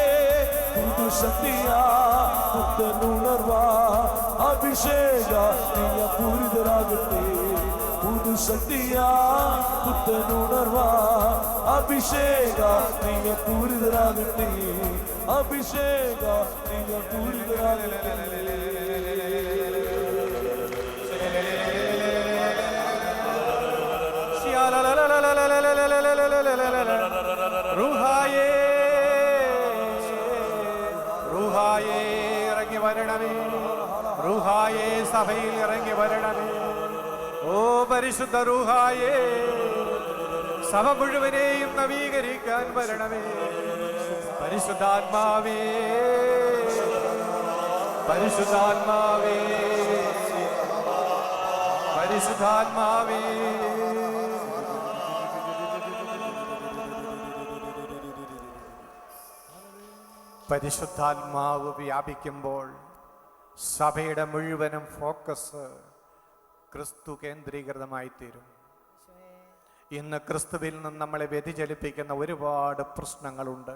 Speaker 5: പുതുശക്തിയാ, പുത്തനുണർവാ, അഭിഷേക നീയ പൂരിതരാകട്ടെ. പുതുശക്തിയാ, പുത്തനുണർവാ, അഭിഷേക നീയ പൂരിതരാകട്ടെ. അഭിഷേക നീയ പൂരിതരാകട്ടെ.
Speaker 4: ഇറങ്ങി വരണമേ. റൂഹായേ സഭയിൽ ഇറങ്ങി വരണമേ. ഓ പരിശുദ്ധ റൂഹായേ, സഭ മുഴുവനെയും നവീകരിക്കാൻ വരണമേ. പരിശുദ്ധാത്മാവേ, പരിശുദ്ധാത്മാവേ, പരിശുദ്ധാത്മാവേ. പരിശുദ്ധാത്മാവ് വ്യാപിക്കുമ്പോൾ സഭയുടെ മുഴുവനും ഫോക്കസ് ക്രിസ്തു കേന്ദ്രീകൃതമായി തീരും. ഇന്ന് ക്രിസ്തുവിൽ നിന്ന് നമ്മളെ വ്യതിചലിപ്പിക്കുന്ന ഒരുപാട് പ്രശ്നങ്ങളുണ്ട്.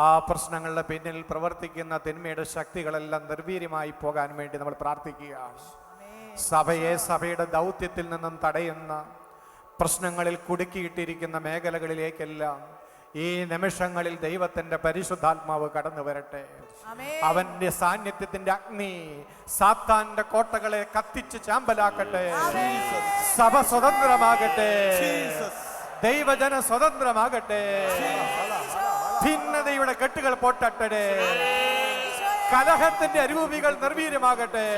Speaker 4: ആ പ്രശ്നങ്ങളുടെ പിന്നിൽ പ്രവർത്തിക്കുന്ന തിന്മയുടെ ശക്തികളെല്ലാം നിർവീര്യമായി പോകാൻ വേണ്ടി നമ്മൾ പ്രാർത്ഥിക്കുക. സഭയെ സഭയുടെ ദൗത്യത്തിൽ നിന്നും തടയുന്ന, പ്രശ്നങ്ങളിൽ കുടുക്കിയിട്ടിരിക്കുന്ന മേഖലകളിലേക്കെല്ലാം ഈ നിമിഷങ്ങളിൽ ദൈവത്തിന്റെ പരിശുദ്ധാത്മാവ് കടന്നു വരട്ടെ. അവന്റെ സാന്നിധ്യത്തിന്റെ അഗ്നി സാത്താന്റെ കോട്ടകളെ കത്തിച്ച് ചാമ്പലാക്കട്ടെ. സഭ സ്വതന്ത്രമാകട്ടെ, ദൈവജന സ്വതന്ത്രമാകട്ടെ. ഭിന്നതയുടെ കെട്ടുകൾ പൊട്ടട്ടെ, കലഹത്തിന്റെ അരൂപികൾ നിർവീര്യമാകട്ടെ,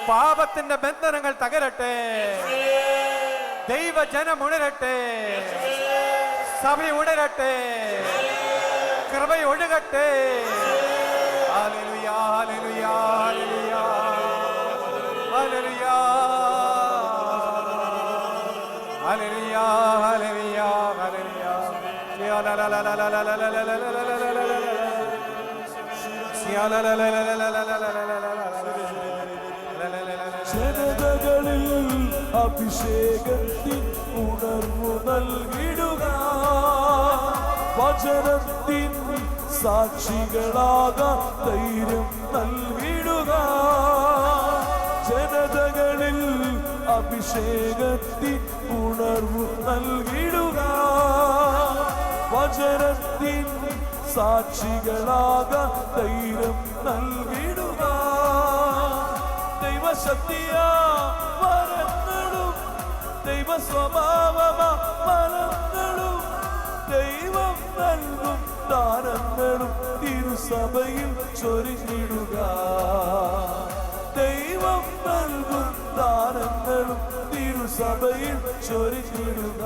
Speaker 4: പാപത്തിന്റെ ബന്ധനങ്ങൾ തകരട്ടെ, ദൈവജനം ഉണരട്ടെ, സഭ ഉണരട്ടെ, കൃപ ഒഴുകട്ടെ. ഹല്ലേലൂയ, ഹല്ലേലൂയ, ഹല്ലേലൂയ, ഹല്ലേലൂയ, ഹല്ലേലൂയ, ഹല്ലേലൂയ, ഹല്ലേലൂയ.
Speaker 5: ജനതകളിൽ അഭിഷേകത്തിൻ ഉണർവു നൽകിടുക, വചനത്തിൻ സാക്ഷികളാകാൻ ധൈര്യം നൽകിടുക. ജനതകളിൽ അഭിഷേകത്തിൻ ഉണർവു നൽകിടുക, വചനത്തിൻ സാക്ഷികളാകാൻ ധൈര്യം നൽകിടുക. ദൈവശക്തിയാ വരങ്ങളും ദൈവ സ്വഭാവമാ ഫലങ്ങളും ദൈവം നൽകും ദാനങ്ങളും തിരുസഭയിൽ ചൊരിഞ്ഞിടുക. ദൈവം നൽകും ദാനങ്ങളും തിരുസഭയിൽ ചൊരിഞ്ഞിടുക.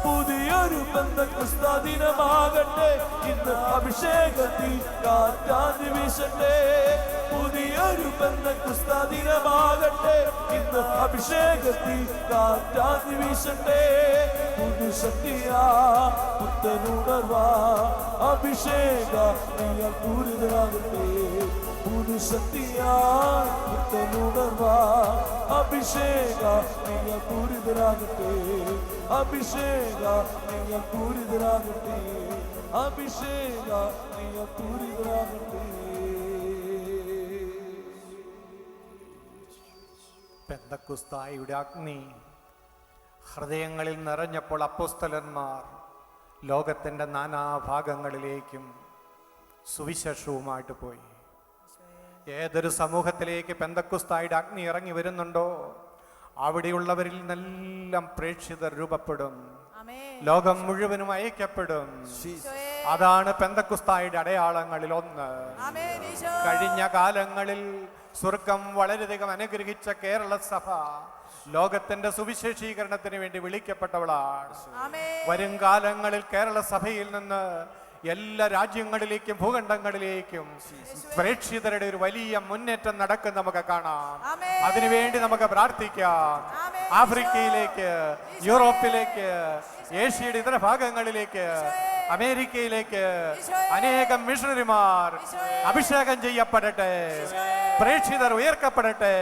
Speaker 5: പുതിയൊരു പെന്തക്കോസ്താ ദിനമാകട്ടെ, ഇന്ന് അഭിഷേകത്തിൽ കാറ്റാഞ്ഞു വീശട്ടെ. പുതിയൊരു പെന്തക്കോസ്താ ദിനമാകട്ടെ, ഇന്ന് അഭിഷേകത്തിൽ കാറ്റാഞ്ഞു വീശട്ടെ. പുതുശക്തിയാ പുത്തനുണർവാ അഭിഷേക നിങ്ങൾ പൂരിതരാകട്ടെ. പുതുശക്തിയാ പുത്തനുണർവാ അഭിഷേക നിങ്ങൾ പൂരിതരാകട്ടെ. അഭിഷേക നിങ്ങൾ പൂരിതരാകട്ടെ. അഭിഷേക നിങ്ങൾ പൂരിതരാകട്ടെ.
Speaker 4: പെന്തക്കോസ്തായുടെ അഗ്നി ഹൃദയങ്ങളിൽ നിറഞ്ഞപ്പോൾ അപ്പോസ്തലന്മാർ ലോകത്തിൻ്റെ നാനാഭാഗങ്ങളിലേക്കും സുവിശേഷവുമായിട്ട് പോയി. ഏതൊരു സമൂഹത്തിലേക്ക് പെന്തക്കോസ്തായുടെ അഗ്നി ഇറങ്ങി വരുന്നുണ്ടോ അവിടെയുള്ളവരിൽ നിന്നെല്ലാം പ്രേക്ഷിതർ രൂപപ്പെടും, ലോകം മുഴുവനും അയക്കപ്പെടും. അതാണ് പെന്തക്കോസ്തായുടെ അടയാളങ്ങളിൽ ഒന്ന്. കഴിഞ്ഞ കാലങ്ങളിൽ സ്വർഗം വളരെയധികം അനുഗ്രഹിച്ച കേരള സഭ ലോകത്തിന്റെ സുവിശേഷീകരണത്തിന് വേണ്ടി വിളിക്കപ്പെട്ടവളാണ്. വരും കാലങ്ങളിൽ കേരള സഭയിൽ നിന്ന് എല്ലാ രാജ്യങ്ങളിലേക്കും ഭൂഖണ്ഡങ്ങളിലേക്കും പ്രേക്ഷിതരുടെ ഒരു വലിയ മുന്നേറ്റം നടക്കും നമുക്ക് കാണാം. അതിനുവേണ്ടി നമുക്ക് പ്രാർത്ഥിക്കാം. ആഫ്രിക്കയിലേക്ക്, യൂറോപ്പിലേക്ക്, ഏഷ്യയുടെ ഇതര ഭാഗങ്ങളിലേക്ക്, അമേരിക്കയിലേക്ക് അനേകം മിഷണറിമാർ അഭിഷേകം ചെയ്യപ്പെടട്ടെ. പ്രേക്ഷിതർ ഉയർക്കപ്പെടട്ടെ.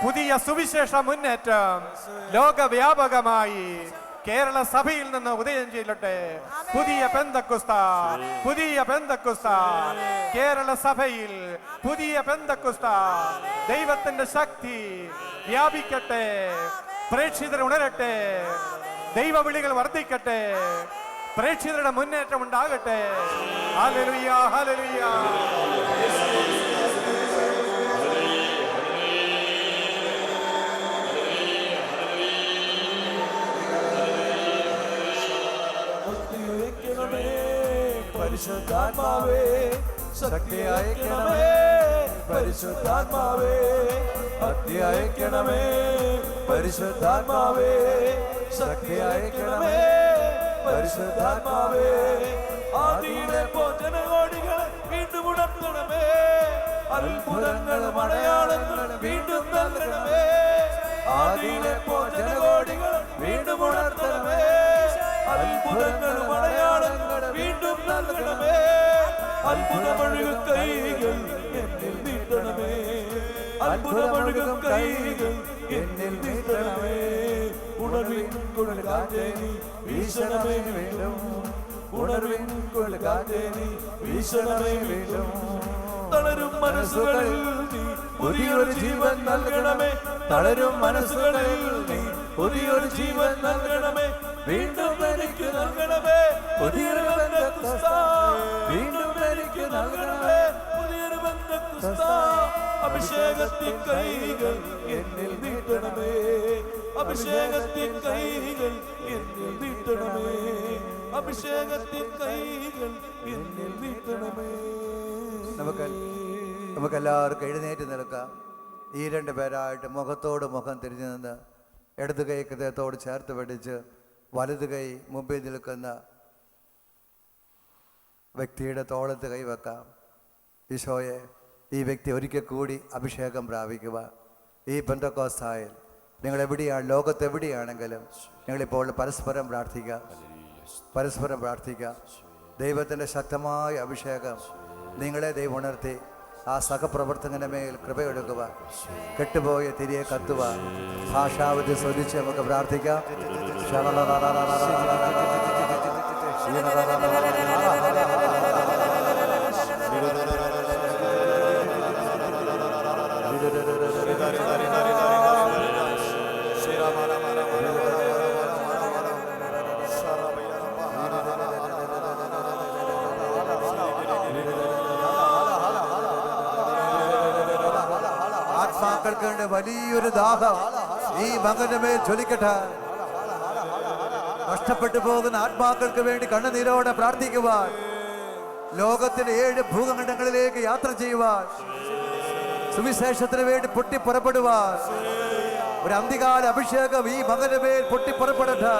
Speaker 4: പുതിയ സുവിശേഷ മുന്നേറ്റം ലോകവ്യാപകമായി കേരള സഭയിൽ നിന്ന് ഉദയം ചെയ്യട്ടെ. പുതിയ പെന്തക്കോസ്താ, പുതിയ പെന്തക്കോസ്താ കേരള സഭയിൽ, പുതിയ പെന്തക്കോസ്താ ദൈവത്തിന്റെ ശക്തി വ്യാപിക്കട്ടെ. പ്രേക്ഷിതർ ഉണരട്ടെ. ദൈവവിളികൾ വർദ്ധിക്കട്ടെ. പ്രേക്ഷിതരുടെ മുന്നേറ്റം ഉണ്ടാകട്ടെ. Hallelujah, hallelujah.
Speaker 5: പരിശുദ്ധാത്മാവേ ശക്തി അയക്കണമേ പരിശുദ്ധാത്മാവേ ഭക്തി അയക്കണമേ പരിശുദ്ധാത്മാവേ ശക്തി അയക്കണമേ പരിശുദ്ധാത്മാവേ ആദിയിലെ ജനകോടികളെ വീണ്ടും ഉണർത്തണമേ അത്ഭുതങ്ങളും അടയാളങ്ങളും വീണ്ടും നൽകണമേ ആദിയിലെ ജനകോടികൾ വീണ്ടും ഉണർത്തണമേ അത്ഭുതങ്ങളും അടയാളങ്ങളും വീണ്ടും നൽകണമേ അത്ഭുതമൊഴുകും കൈകൾ എന്നിൽ നീട്ടണമേ അത്ഭുതമൊഴുകും കൈകൾ എന്നിൽ നീട്ടണമേ ഉണർവിൻ കുഴൽകാറ്റേ നീ വീശണമേ വീണ്ടും ഉണർവിൻ കുഴൽകാറ്റേ നീ വീശണമേ വീണ്ടും തളരും മനസ്സുകളിൽ നീ പുതിയൊരു ജീവൻ നൽകണമേ തളരും മനസ്സുകളിൽ നീ പുതിയൊരു ജീവൻ നൽകണമേ വീണ്ടും എനിക്ക് നൽകണമേ പുതിയൊരു ബന്ധക്കുസ്ത വീണ്ടും എനിക്ക് നൽകണമേ പുതിയൊരു ബന്ധക്കുസ്ത അഭിഷേകത്തിൻ കൈകൾ എന്നിൽ നീട്ടണമേ അഭിഷേകത്തിൻ കൈകൾ എന്നിൽ നീട്ടണമേ അഭിഷേകത്തിൻ കൈകൾ എന്നിൽ നീട്ടണമേ
Speaker 3: നമുക്കെല്ലാവർക്കും എഴുന്നേറ്റ് നിൽക്കാം. ഈ 2 പേരായിട്ട് മുഖത്തോട് മുഖം തിരിഞ്ഞു നിന്ന് ഇടത് കൈ ഹൃദയത്തോട് ചേർത്ത് പിടിച്ച് വലത് കൈ മുമ്പിൽ നിൽക്കുന്ന വ്യക്തിയുടെ തോളത്ത് കൈവെക്കാം. ഈശോയെ, ഈ വ്യക്തി ഒരിക്കൽ കൂടി അഭിഷേകം പ്രാപിക്കുക. ഈ പെന്തക്കോസ്തായിൽ നിങ്ങളെവിടെയാണ്, ലോകത്തെവിടെയാണെങ്കിലും നിങ്ങളിപ്പോൾ പരസ്പരം പ്രാർത്ഥിക്കുക. ദൈവത്തിൻ്റെ ശക്തമായ അഭിഷേകം നിങ്ങളെ ദൈവം ഉണർത്തി ആ സഹപ്രവർത്തകന്റെ മേൽ കൃപയെടുക്കുക. കെട്ടുപോയ തിരികെ കത്തുക. ഭാഷാവിധി ശ്രദ്ധിച്ച് നമുക്ക് പ്രാർത്ഥിക്കാം. ആത്മാക്കൾക്ക് വലിയൊരു ദാഹം ഈ മകന്റെ മേൽ ജ്വലിക്കട്ടെ. നഷ്ടപ്പെട്ടു പോകുന്ന ആത്മാക്കൾക്ക് വേണ്ടി കണ്ണുനീരോടെ പ്രാർത്ഥിക്കുവാൻ, ലോകത്തിന്റെ 7 ഭൂഖണ്ഡങ്ങളിലേക്ക് യാത്ര ചെയ്യുവാൻ, സുവിശേഷത്തിന് വേണ്ടി പൊട്ടിപ്പുറപ്പെടുവാൻ ഒരു അന്തികാല അഭിഷേകം ഈ മകന്റെ മേൽ പൊട്ടിപ്പുറപ്പെടട്ടെ.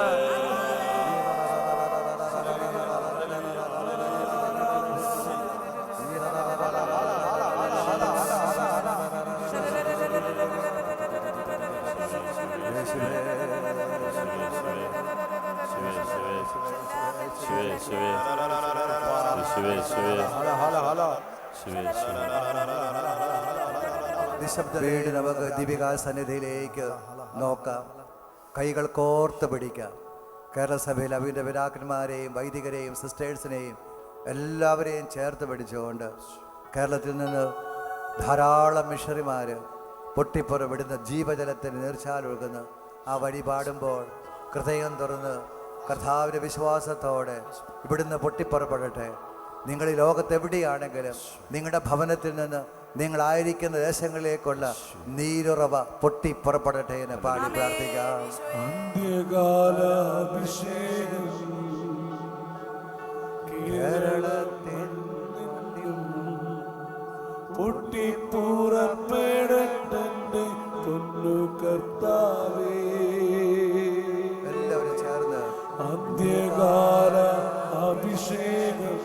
Speaker 3: നിശബ്ദതയോടെ നമുക്ക് ദീപികാ സന്നിധിയിലേക്ക് നോക്കാം. കൈകൾ കോർത്ത് പിടിക്കാം. കേരള സഭയിൽ അവിന്റെ പിതാക്കന്മാരെയും വൈദികരെയും സിസ്റ്റേഴ്സിനെയും എല്ലാവരെയും ചേർത്ത് പിടിച്ചുകൊണ്ട് കേരളത്തിൽ നിന്ന് ധാരാളം മിഷണറിമാർ പൊട്ടിപ്പുറപ്പെടുന്ന ജീവജലത്തിന് നീർച്ചാലൊഴുകുന്ന ആ വഴി പാടുമ്പോൾ ഹൃദയം തുറന്ന് കർത്താവിൻ്റെ വിശ്വാസത്തോടെ ഇവിടുന്ന് പൊട്ടിപ്പുറപ്പെടട്ടെ. നിങ്ങൾ ഈ ലോകത്തെവിടെയാണെങ്കിലും നിങ്ങളുടെ ഭവനത്തിൽ നിന്ന് നിങ്ങളായിരിക്കുന്ന ദേശങ്ങളിലേക്കുള്ള നീരുറവ പൊട്ടിപ്പുറപ്പെടട്ടെ എന്ന് പാടി പ്രാർത്ഥിക്കാം.
Speaker 5: അന്ത്യകാലാഭിഷേകം കേരളത്തിൽ പൊട്ടിപ്പുറപ്പെടട്ടെ പൊന്നു കർത്താവേ.
Speaker 3: എല്ലാവരും ചേർന്ന്
Speaker 5: അന്ത്യകാല അഭിഷേകം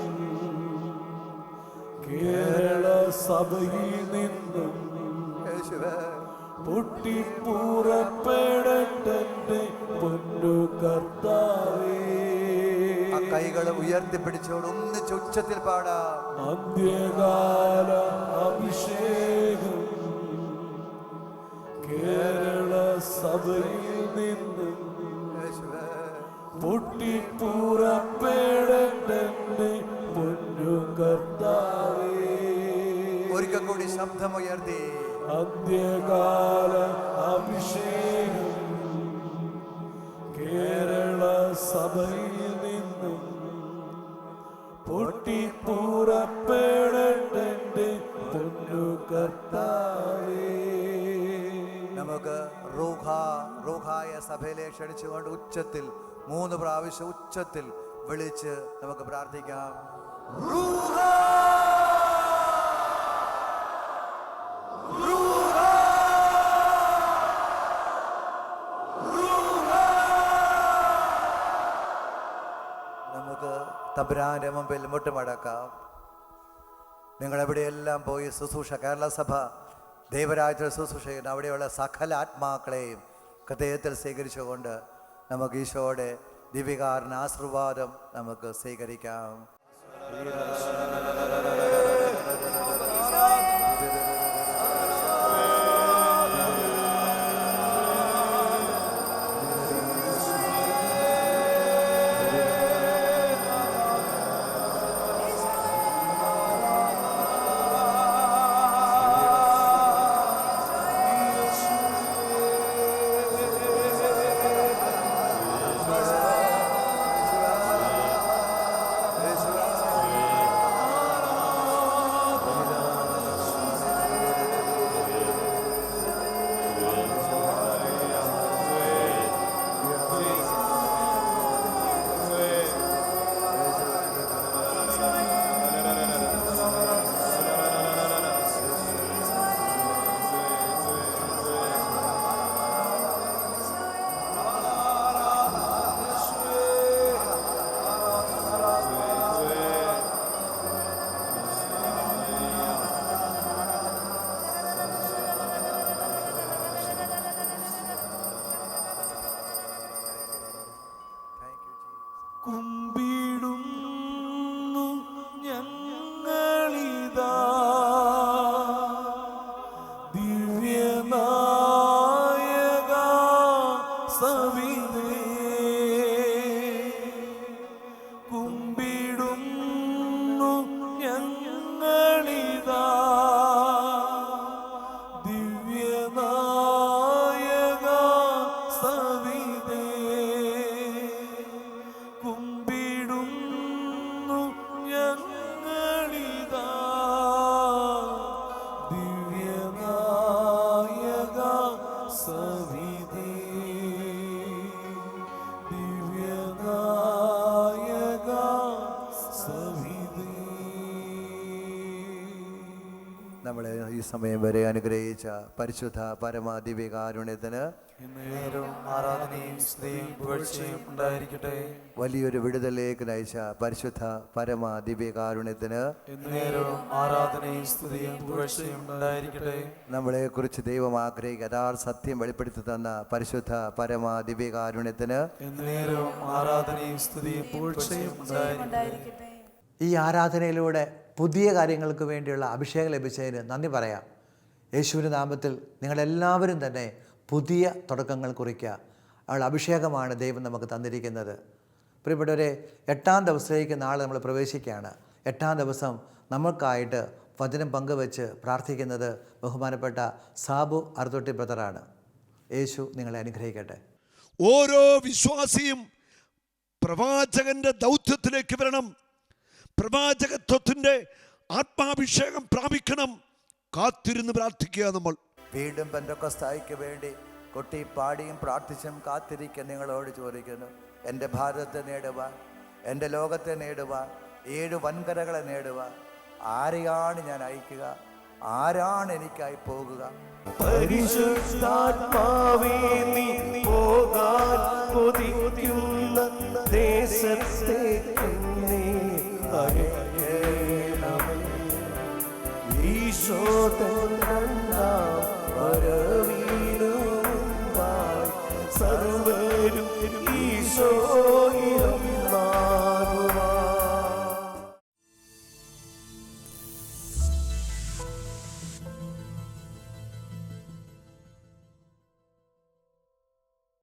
Speaker 5: കേരള സഭയിൽ നിന്നും പൊട്ടിപ്പുറപ്പെടട്ടെ പൊന്നു കർത്താവേ.
Speaker 3: ആ കൈകൾ ഉയർത്തിപ്പിടിച്ചോട് ഒന്നിച്ച് ഉച്ചത്തിൽ പാടാം.
Speaker 5: അന്ത്യകാല അഭിഷേകം കേരള സഭയിൽ നിന്നും പൊട്ടിപ്പുറപ്പെടട്ടെ പൊന്നു കർത്താവേ.
Speaker 3: ഒരിക്കൽ കൂടി ശബ്ദമുയർത്തി.
Speaker 5: അന്ത്യകാല അഭിഷേകം കേരള സഭയിൽ നിന്നും പൊട്ടിപ്പുറപ്പെടട്ടെ പൊന്നു കർത്താവേ.
Speaker 3: നമുക്ക് റൂഹായ സഭയിലേക്ക് ക്ഷണിച്ചുകൊണ്ട് ഉച്ചത്തിൽ 3 പ്രാവശ്യം ഉച്ചത്തിൽ വിളിച്ച് നമുക്ക് പ്രാർത്ഥിക്കാം. നമുക്ക് തമ്പുരാന്റെ മുമ്പിൽ മുട്ടുമടക്കാം. നിങ്ങളെവിടെയെല്ലാം പോയി ശുശ്രൂഷ, കേരള സഭ ദൈവരാജ്യ ശുശ്രൂഷ ചെയ്യുന്ന അവിടെയുള്ള സകല ആത്മാക്കളെയും ഹൃദയത്തിൽ സ്വീകരിച്ചുകൊണ്ട് നമുക്ക് ഈശോയുടെ ദിവികാരന ആശീർവാദം നമുക്ക് സ്വീകരിക്കാം.
Speaker 5: കുമ്പിടുന്നു ഞങ്ങളിതാ ദിവ്യനായക സവിതേ, കുമ്പിടുന്നു ഞങ്ങളിതാ ദിവ്യനായക സവിതേ, കുമ്പിടുന്നു ഞങ്ങളിതാ ദിവ്യനായക സവിതേ, ദിവ്യനായക സവിതേ.
Speaker 3: നമ്മളെ ഈ സമയം വരെ അനുഗ്രഹിച്ച പരിശുദ്ധ പരമാദിവ്യകാരുണ്യത്തിന്
Speaker 5: നേരവും ആരാധനയും സ്തുതിയും പുകഴ്ചയും ഉണ്ടായിരിക്കട്ടെ.
Speaker 3: വലിയൊരു വിടുതലിലേക്ക് നയിച്ച പരിശുദ്ധ പരമാദിവ്യകാരുണ്യത്തിന്
Speaker 5: നേരവും ആരാധനയും സ്തുതിയും പുകഴ്ചയും ഉണ്ടായിരിക്കട്ടെ.
Speaker 3: നമ്മളെക്കുറിച്ച് ദൈവം ആഗ്രഹിക്കുക യഥാർത്ഥ സത്യം വെളിപ്പെടുത്തി തന്ന പരിശുദ്ധ പരമാദിവ്യകാരുണ്യത്തിന്
Speaker 5: നേരവും ആരാധനയും സ്തുതിയും പുകഴ്ചയും ഉണ്ടായിരിക്കട്ടെ.
Speaker 6: ഈ ആരാധനയിലൂടെ പുതിയ കാര്യങ്ങൾക്ക് വേണ്ടിയുള്ള അഭിഷേകം ലഭിച്ചതിന് നന്ദി പറയാം. യേശുവിൻ്റെ നാമത്തിൽ നിങ്ങളെല്ലാവരും തന്നെ പുതിയ തുടക്കങ്ങൾ കുറിക്കുക. അവൾ അഭിഷേകമാണ് ദൈവം നമുക്ക് തന്നിരിക്കുന്നത്. പ്രിയപ്പെട്ടവരെ, 8-ാം ദിവസത്തേക്ക് നാളെ നമ്മൾ പ്രവേശിക്കുകയാണ്. 8-ാം ദിവസം നമ്മൾക്കായിട്ട് വചനം പങ്കുവെച്ച് പ്രാർത്ഥിക്കുന്നത് ബഹുമാനപ്പെട്ട സാബു അറുതൊട്ടി ബ്രദറാണ്. യേശു നിങ്ങളെ അനുഗ്രഹിക്കട്ടെ.
Speaker 7: ഓരോ വിശ്വാസിയും പ്രവാചകന്റെ ദൗത്യത്തിലേക്ക് വരണം. പ്രവാചകത്വത്തിൻ്റെ ആത്മാഭിഷേകം പ്രാപിക്കണം. കാത്തിരുന്ന് പ്രാർത്ഥിക്കുക. നമ്മൾ
Speaker 3: വീണ്ടും പെന്തക്കോസ്തായ്ക്ക് വേണ്ടി കൊട്ടി പാടിയും പ്രാർത്ഥിച്ചും കാത്തിരിക്കാൻ നിങ്ങളോട് ചോദിക്കുന്നു. എൻ്റെ ഭാരതത്തെ നേടുവാൻ, എൻ്റെ ലോകത്തെ നേടുവാൻ, 7 വൻകരകളെ നേടുവാൻ ആരെയാണ് ഞാൻ അയക്കുക? ആരാണ് എനിക്കായി പോകുക?
Speaker 5: പരിശുദ്ധാത്മാവേ, നീ പോകാൻ കൊതിക്കുന്ന ദേശത്തേക്ക് നീ അയക്കണമേ. ഈശോതൻ രണ്ടാം വരവിനുമുമ്പായി സർവ